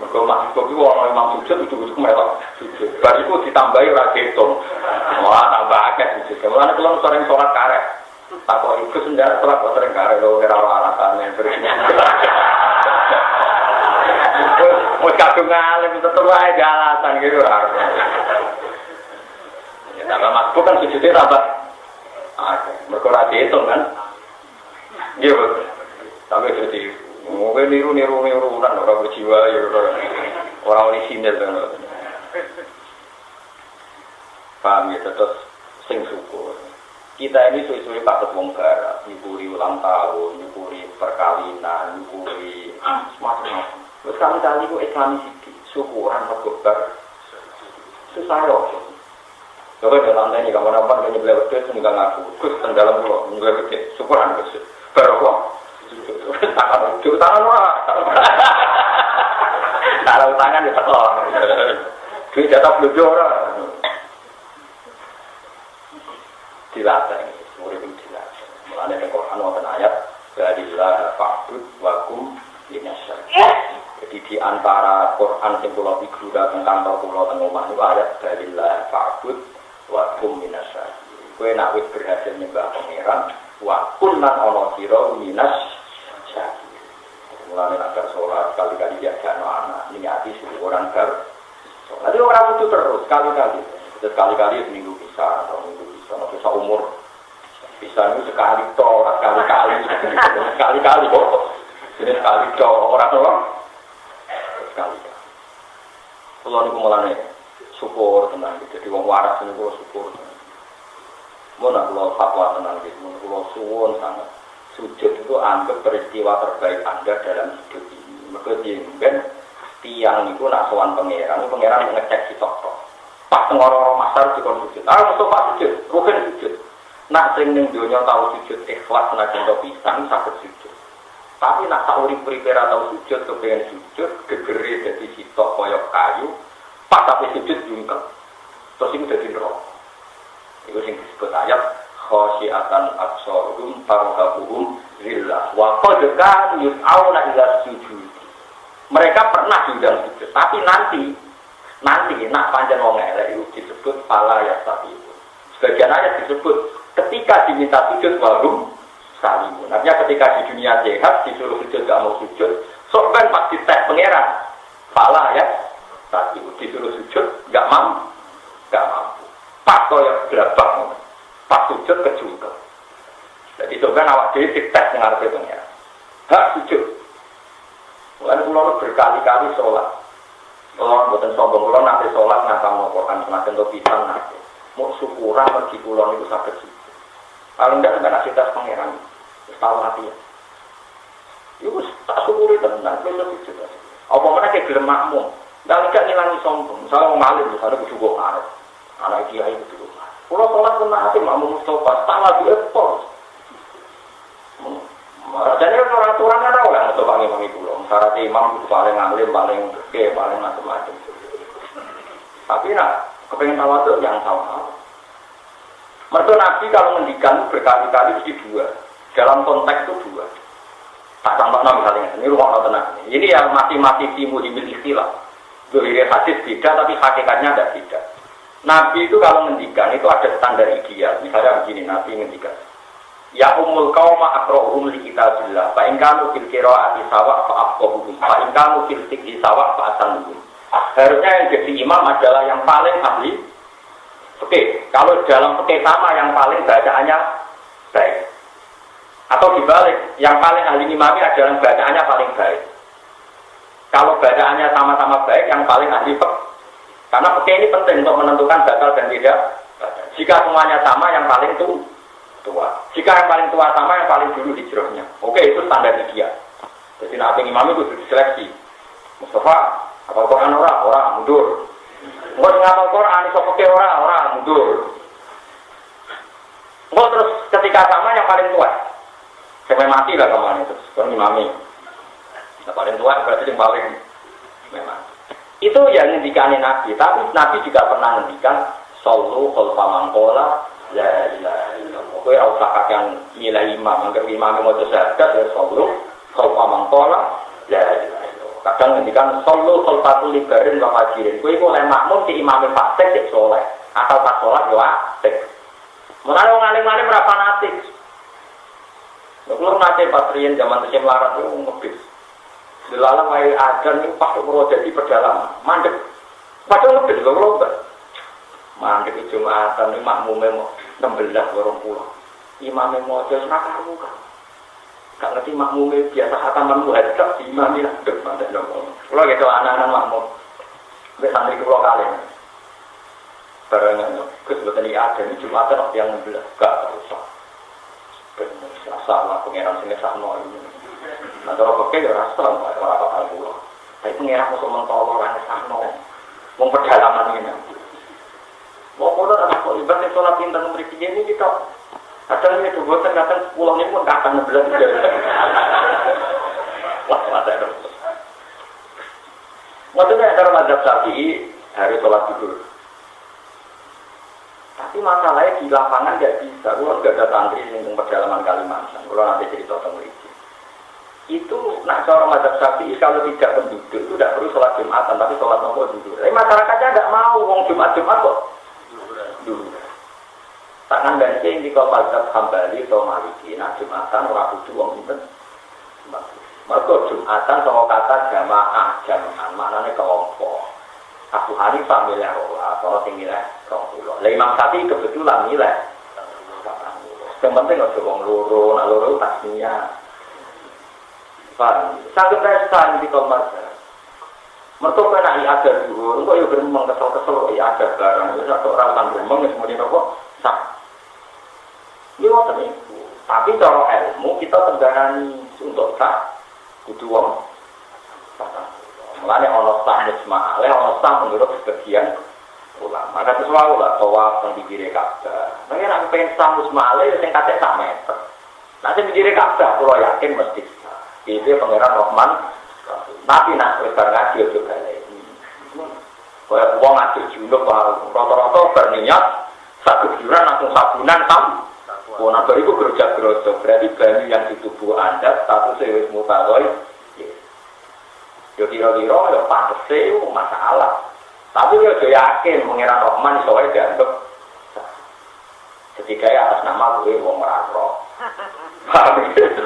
Mergo masbuk iku ana imam sujud itu melok sujud. Bar iku ditambahi ora diitung. Wah, tambah akeh sujud. Mulane kula sering salat karek. Takok iku sendiri salat kok sering karek lho ora alasane. Wes kadung alim tetep wae alasan gitu ora. Ya tambah masbuk kan sujudnya tambah mereka rati itu kan, iya betul. Tapi jadi mungkin niru kan orang berjiwa ya orang orisinil kan. Paham ya terus sing syukur. Kita ini suwe-suwe patut wong barat, nyukuri ulang tahun, nyukuri perkawinan, nyukuri macam-macam. Terus kali-kali itu islamisiti, syukuran mergobar susah loh. Coba di lantai ini kamu nampak banyak beliau itu enggak ngaku, kus dalam pulau enggak gede, syukuran kus, baru kok, tangan orang, taruh tangan di petok, duit jatah belum orang, dilatih, murid itu dilatih, mulanya di Quran wonten ayat, Badilah fa'bud wakum inasyar. Jadi di antara Quran yang pulau figura tentang kantor pulau tengah rumah itu ayat Badilah fa'bud wakum minasyar. Kue nak wis berhasil nyembah pangeran, wakun lan ono sira minasyar. Mulane nak sholat kali-kali diajak anak, niati syukuran bar. Nanti orang itu terus kali-kali. Sekali-kali seminggu bisa atau minggu bisa, atau seumur bisa itu sekali toh, sekali-kali, sekali-kali kok. Ini sekali toh orang sekali-kali. Kalau niku mulane syukur tenang, jadi wong waras niku syukur. Mun aku fatwa tenang gitu, mun kula suwun sangat sujud itu anggap peristiwa terbaik Anda dalam hidup ini. Mereka jengben tiang itu nak sowan pangeran ngecek si tok. Pas tengoro masar dikon sujud. Mustafa sujud, rugen sujud. Nak sing ning donya tau sujud ikhlas senajan to pisan saged sujud. Tapi nak sak urip-uripe ra tau sujud kepengen sujud gegere dadi sitok kaya kayu. Pas tapi sujud jungkel. Terus itu dadi neraka. Iku sing disebut ayat khosyiatan absaruhum tarhaquhum zillah wa qad kanu yus'auna ila sujud. Mereka pernah diundang sujud, tapi nanti nak panjang wong elek itu disebut fala yastati'un. Sebagian ayat disebut ketika diminta sujud baru salimun. Artinya ketika di dunia sehat disuruh sujud gak mau sujud, sok ben pas dites pangeran fala yastati'un disuruh sujud gak mampu. Pas koyo blabak. Pas sujud kejungkel. Jadi coba awak dhewe dites ngarepe pangeran. Hak sujud. Mulane kula berkali-kali salat. Kula mboten sombong, kula nate salat ngapal Quran senajan to pisan nate. Mau syukuran mergi kula niku saged sujud. Paling ndak sampe nek tes pangeran. Wis tau ati ya. Iku tak syukuri tenan kula sujud. Apa meneh ke gelem makmum. Ndak gak ngilangi sombong. Misale wong alim misale kudu kok arep. Ana kiai kudu kok. Kula salat kena ati makmum Mustafa, tak lagi ekspor. Jadi aturan ada oleh untuk imam itu loh. Syarat imam itu paling alim, paling gede, paling macam-macam. Tapi nak kepengen tawadhu yang sama. Mereka Nabi kalau mendikan berkali-kali mesti dua. Dalam konteks itu dua. Tak contohnya misalnya ini rumah tenang. Ini yang masih timu di milik istilah. Dohir hadis beda, tapi hakikatnya ada beda. Nabi itu kalau mendikan itu ada standar ideal. Misalnya begini, Nabi mendikan. Ya umul qauma aqra'uhum li kitabillah fa in kanu fil qira'ati sawa fa afqahuhum fa in kanu fil fiqhi sawa fa asanuhum. Harusnya yang jadi imam adalah yang paling ahli fikih. Kalau dalam fikih sama yang paling bacaannya baik. Atau dibalik, yang paling ahli imami adalah yang bacaannya paling baik. Kalau bacaannya sama-sama baik, yang paling ahli fikih. Karena fikih ini penting untuk menentukan batal dan tidak. Jika semuanya sama, yang paling tua. Jika yang paling tua sama yang paling dulu hijrahnya, oke itu standar ideal. Jadi nabi imam itu diseleksi. Mustafa, apal Quran orang mundur. Enggak ngapal Quran iso peke orang mundur. Enggak terus ketika sama yang paling tua. Sampai mati lah kemana itu. Kalau imami. Yang paling tua berarti yang paling memang. Itu yang ngendikane Nabi, tapi Nabi juga pernah ngendikan sallu khalfa man qala la ilaha illallah. Kowe ora usah kakean milih imam, angger imam maca syahadat ya sallu khalfa man qala la ilaha illallah. Kadang ngendikan sallu khalfatul libarin wa fajirin. Kowe kok oleh makmum di imam fasik sik saleh, atau pas salat yo apik. Mulane wong alim-alim ora fanatik. Kulo nate patrien zaman Syekh Larat itu ngebis. Dilalang wae adan niku pas karo dadi pedalaman, mandek. Padahal ngebis lho kula. Mandek Jumatan iki makmume 16 20. Imame maca ora karu kan. Gak ngerti makmume biasa khataman muhadzab di imam iki ndek mandek lho. Kula gitu anak-anak makmum. Wis santri kula kalian. Barang Gus boten iki ada ini Jumatan yang 16 gak usah. Bener salah pengeran sing sakno iki. Nah, kalau pakai ya rasa orang apa pulau. Tapi pengira musuh mentol orang sakno. Mau pedalaman ini. Mau kodok anak kok ibarat sholat pintar nomor ini kita. Kadang ini dua kadang 10 ini pun kadang 16 juga. Wah, masa itu. Maksudnya cara mazhab Syafi'i harus sholat tidur. Tapi masalahnya di lapangan nggak bisa. Kalau nggak ada santri yang pedalaman Kalimantan. Kalau nanti cerita tentang itu nak cara mazhab Syafi'i kalau tidak penduduk itu tidak perlu sholat Jumatan tapi sholat nomor dulu. Tapi masyarakatnya tidak mau wong Jumat kok dulu. Tangan dan yang di kau mazhab Hambali atau Maliki nak Jumatan orang butuh wong itu. Mereka Jumatan sama kata jamaah maknanya kelompok. Abu Hanifah milih rola atau tinggi lah rola. Imam Syafi'i kebetulan milih. Yang penting ada wong loro, nak loro tasnya. Sangat rasa di kamar. Mertua kena ada dulu, kok yo gremeng kesel-kesel ada barang, wis ada orang gremeng wis muni apa? Sak. Yo ngoten iku. Tapi cara ilmu kita tenggarani untuk sah kudu wong patang. Mulane ana sah musma'ale, ana sah menurut sebagian ulama. Kata semua ulama tawaf teng pinggire Ka'bah. Nek nek pengen sah musma'ale sing kathek sak meter. Nek sing pinggire Ka'bah kula yakin mesti sah. Iki pangeran Rahman. Tapi nak wis bar ngaji ojo baleni. Kaya wong ngaji junub rata-rata berniat sak kejuran langsung sabunan tam. Wong nak bariku gerojak-gerojok berarti banyu yang di tubuh Anda statusnya wis mutawai. Yo kira-kira yo pantese masalah. Tapi yo yakin pangeran Rahman iso wae dianggep setidaknya atas nama gue wong ora ro.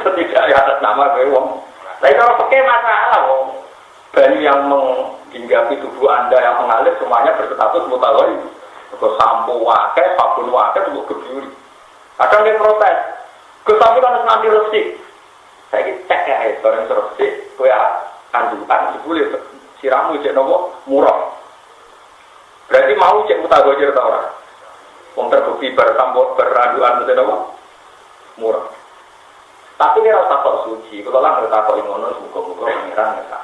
Setidaknya atas nama gue wong. Tapi kalau pakai masalah wong banyu yang menghinggapi tubuh Anda yang mengalir semuanya berstatus mutawai. Kok sampo wae, sabun wae tuh geburi. Kadang dia protes. Kesampe kan nanti resik. Saya cek ya, bareng resik kowe kandukan jebule siramu cek nopo murah. Berarti mau cek mutawatir ta ora? Wong terbukti bersambut beraduan mesti nopo murah. Tapi nek ora takok suci, kalau lah takok ngono muga-muga pangeran ngesak.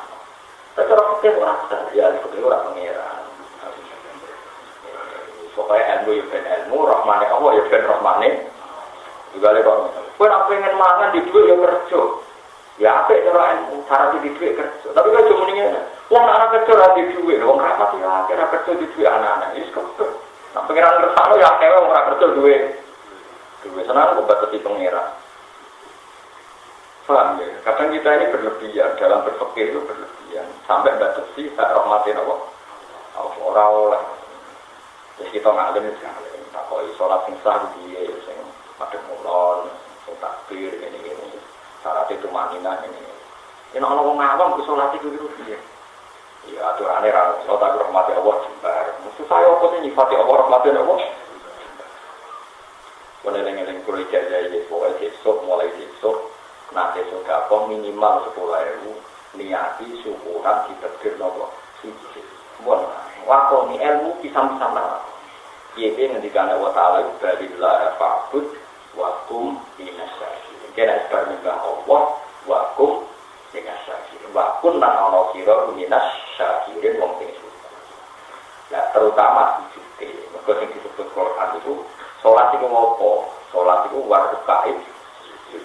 Secara fikih ora ya fikih ora pangeran. Pokoknya ilmu ya ben ilmu, rahmane Allah ya ben rahmane. Juga lekok. Kowe nek pengen mangan di dhuwit ya kerja. Ya apik cara ilmu, cara di dhuwit kerja. Tapi kok cuma ngene. Wong anak kerja ora di dhuwit, wong rapat ya akeh kerja di dhuwit anak-anak. Wis kok. Nek pengiran kersane ya akeh wong ora kerja dhuwit. Dhuwit senang kok batasi pengiran. Paham ya? Kadang kita ini berlebihan dalam berpikir itu berlebihan sampai batasi tak rahmatin Allah. Ora oleh. Terus kita ngalim sekali. Tak koi sholat sing sah dia, sing madhep mulon, sing takbir ini. Syarat itu manina ini. Ini ana wong awam ku sholat itu dia. Ya aturane ra sholat rahmati Allah jembar. Maksud saya apa sih nyifati Allah rahmati Allah? Boleh-boleh kulo ijazah iki pokoke besok mulai besok nanti sudah apa minimal 10.000 niati syukuran ditekdir nopo suci. Bon, waktu ni ilmu pisang-pisang lah. Yaitu ngendikan Allah Ta'ala Balillah fa'bud wakum inasyakir. Kena isbar minta Allah wakum inasyakir. Wakun dan Allah kira inasyakirin wong ing syukur. Ya terutama sujud. Mereka yang disebut Quran itu sholat itu apa? Sholat itu warga kain sujud.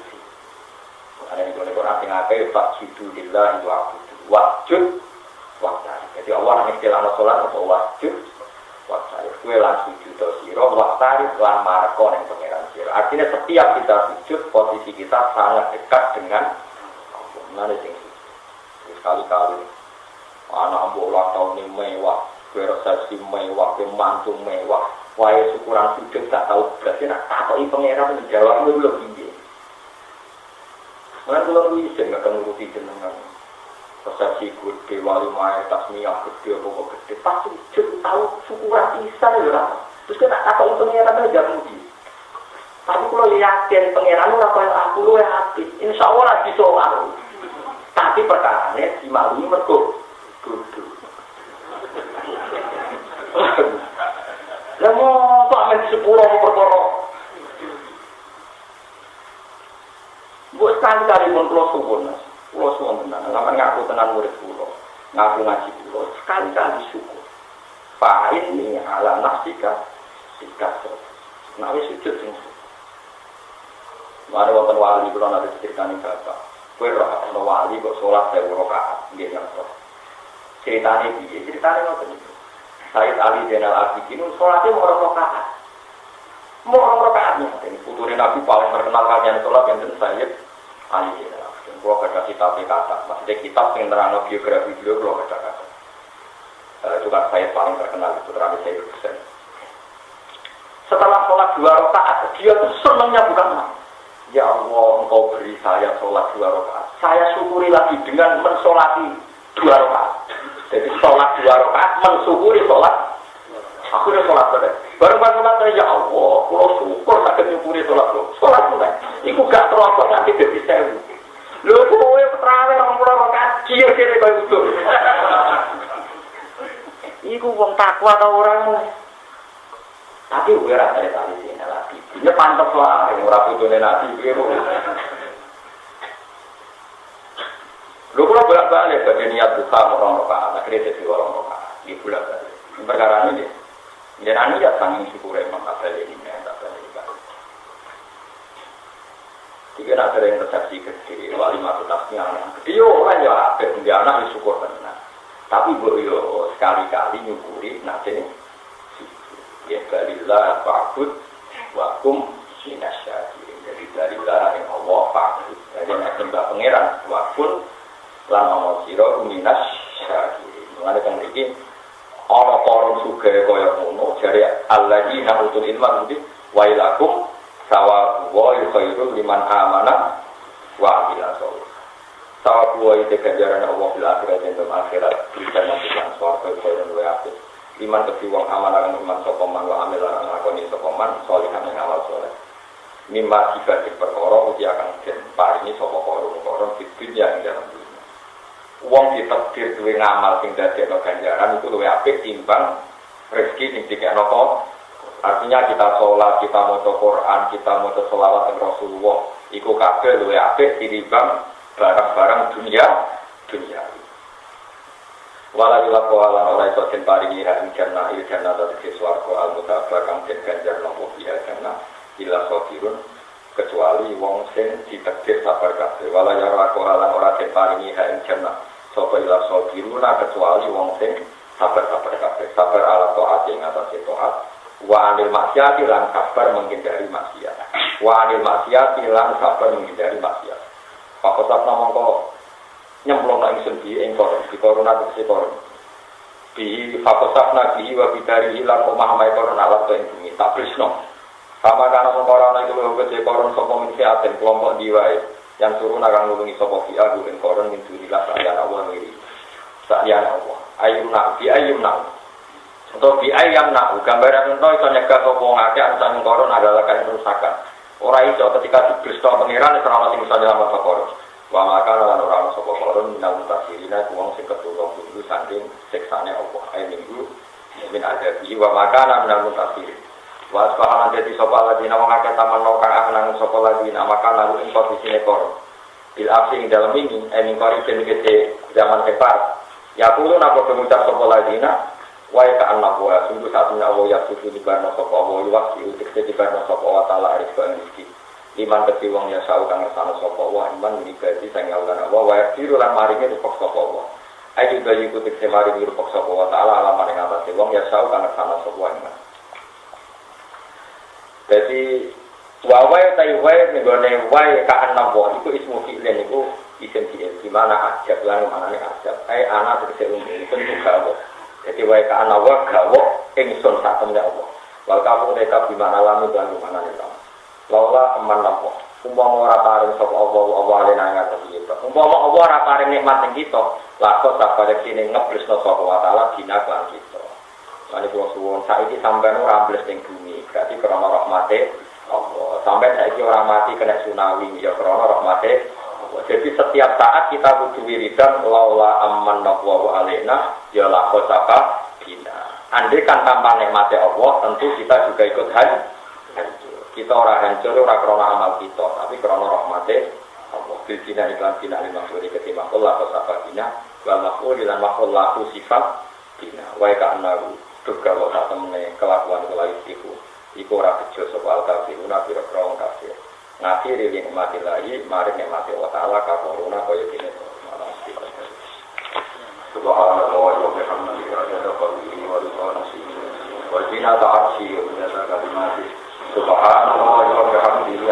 Ada yang Quran yang ngakai fa'judu lillahi wa'jud wa'jud. Jadi Allah yang istilahnya sholat atau wa'jud wa'jud. Kue lan sujud siro wa'jud lan marko yang pengeran siro. Artinya setiap kita sujud, posisi kita sangat dekat dengan Allah. Mana sing sujud? Sekali-kali anak bola tahun ini mewah, kue resepsi mewah, kue mantu mewah. Wahai syukuran sujud tak tahu berarti nak takoi pengeran menjawab itu belum tinggi. Mana kalau bisa nggak akan nguruti jenengan resepsi gede, wali mai, tasmiyah gede, pokok gede, pasti tahu syukuran bisa ya. Terus kena takoi pengeran aja mudi. Tapi kalau yakin pengeran itu apa yang aku lu hati, insya Allah lagi soal. Tapi perkaranya dimaklumi mergo duduk. Lah mau kok men sepuro perkara. Bu sekali-kali pun kula suwun. Kula suwun tenan. Sampeyan ngaku tenan murid kula. Ngaku ngaji kula. Sekali-kali syukur. Fa ini ala nafsika dikasih. Nah wis sujud sing. Mari wonten wali kula nate critane bapak. Kowe ora ana wali kok salat 1000 rakaat nggih ngertos. Ceritane piye? Ceritane ngoten iki. Sayyid Ali Zainal Abidin sholatnya mau orang rakaat. Mau orang rakaatnya. Ini puturin Nabi paling terkenal kalian sholat yang dan Sayyid Ali Zainal Abidin. Gua baca kitab kata. Maksudnya kitab yang terang biografi beliau gua baca kata. Juga Sayyid paling terkenal itu terang Sayyid Husain. Setelah sholat 2 rakaat, dia tuh senangnya bukan main. Ya Allah, engkau beri saya sholat 2 rakaat. Saya syukuri lagi dengan mensolati 2 rakaat. Jadi sholat 2 rakaat mensyukuri sholat. Aku udah sholat pada. Bareng-bareng sholat ya Allah, kalau syukur sakit nyukuri sholat lo. Sholat mulai. Iku gak terlalu nanti jadi sewu. Lho kowe terawih 60 rakaat kira-kira kowe itu. Iku wong takwa ta orang. Tapi gue rasa tadi sini lagi. Ini pantas lah, yang ora butune nabi biru. Lu kalau bolak-balik bagi niat duka orang rokaat, akhirnya jadi orang rokaat. Di bolak-balik. Perkara ini dia. Jangan niat sanging syukur emang tak balik ini, tak balik ini. Jika ada yang resepsi gede, wali matu tasnya anak. Gede orang ya ada, dia anak syukur benar. Tapi yo sekali-kali nyukuri, nanti ya balilah fa'bud wakum minasyakirin. Jadi balilah yang Allah fa'bud. Jadi nak sembah pangeran wakun lan ana sira minasyakirin. Mengenai mriki ana koron sugih kaya ngono jare alladzina utul ilma mudi wailakum sawabu wa khairul liman amana wa amila sholih. Sawabu wa itu ganjaran Allah bil akhirat dan akhirat dan nanti lan swarga kaya luwih apik. Liman kedhi wong amanah lan iman sapa man wa amil lan lakoni sapa man sholihan ing amal saleh. Mimma sifat perkara uti akan den paringi sapa koron dunya ing dalam dunya. Wong ditakdir duwe ngamal sing dadekno ganjaran itu luwih apik timbang rezeki sing dikekno kok. Artinya kita sholat, kita maca Quran, kita maca sholawat ing Rasulullah, iku kabeh luwih apik tinimbang barang-barang dunia. Wala yulaqalan ora iso den paringi ra ing jannah dari swarga al-mutabba kang den ganjar nopo biya jannah ila sabirun kecuali wong sing ditakdir sabar kabeh. Wala yulaqalan ora den paringi ra ing jannah sapa ila sabiruna kecuali wong sing sabar kabeh. Sabar ala taat ing atase taat. Wa anil maksiati lan sabar menghindari maksiat. Wa anil maksiati lan sabar menghindari maksiat. Pakosap namangka nyemplung nang ingsun di koron di korona tegese koron bi fakosafna bihi wa bidari hilang pemahamai koron alat to ing bumi tak prisno sama kana korona itu lho kece koron sapa misi aten kelompok diwae yang turun akan nulungi sapa fi agu ing koron min durilah sayan Allah ngiri sayan Allah ayumna atau bi ayamna gambaran ento iso nyegah sapa ngakeh sang koron adalah kan kerusakan ora iso ketika dibrisno pangeran ora ono sing iso nyelamet koron. Wa maka lan ora ana sapa koron minal mutasirina wong sing ketulung dulu saking siksane Allah ae minggu min adabi wa maka minal mutasirin wa sahalan dadi sapa ladina wong akeh taman kang anang sapa ladina maka lalu ing posisine koron bil aksi ing dalem ini ing kori ben gede zaman separ ya kulo napa pengucap sapa ladina wa ka Allah wa sungguh satunya Allah ya susu di barno sapa Allah wa di barno sapa wa taala arif rezeki liman keti wong ya sau kang ngersano sapa wa iman mibadi sang Allah wa diru lan maringe rupok sapa wa ayo bayi kutik maringe rupok sapa wa taala alaman ing atase wong ya sau kang ngersano sapa iman. Dadi wae wae nggone wae ka ana wa iku ismu fi'len iku isim fi'il di mana ajab lan manane ajab ana tegese umum tentu gawo. Dadi wae ka ana wa gawo ingsun sak temne Allah wal kafu deka di mana lamu lan manane Laula aman napa umpama ora paring sapa Allah ale nang ngatos kita umpama Allah ora paring nikmat ning kita lakon sabare kene ngeblesno sapa wa taala dina lan kita lan kula suwun saiki sampeyan ora ambles ning bumi berarti krana rahmate Allah sampeyan saiki ora mati kena tsunami ya krana rahmate Allah jadi setiap saat kita kudu wiridan laula aman napa wa alena ya lakon sapa dina andai kan tanpa nikmate Allah tentu kita juga ikut hancur. Kita orang hancur, orang krona amal kita, tapi krona rahmate Allah. Bidina iklan bina lima suri ketimbang Allah kesababina, wal makhluk dan makhluk laku sifat bina. Wai ka'anaru, duga wa tak temene kelakuan kelahir iku. Iku orang kecil soal kafiruna bira krong kafir. Ngakhiri nikmati lagi, mari nikmati wa ta'ala kakoruna kaya gini. Subhanallah wa bihamdihi adada qalbihi wa rizqanasihi wa zinata arshi wa zinata kalimatihi Subhanallah wa bihamdihi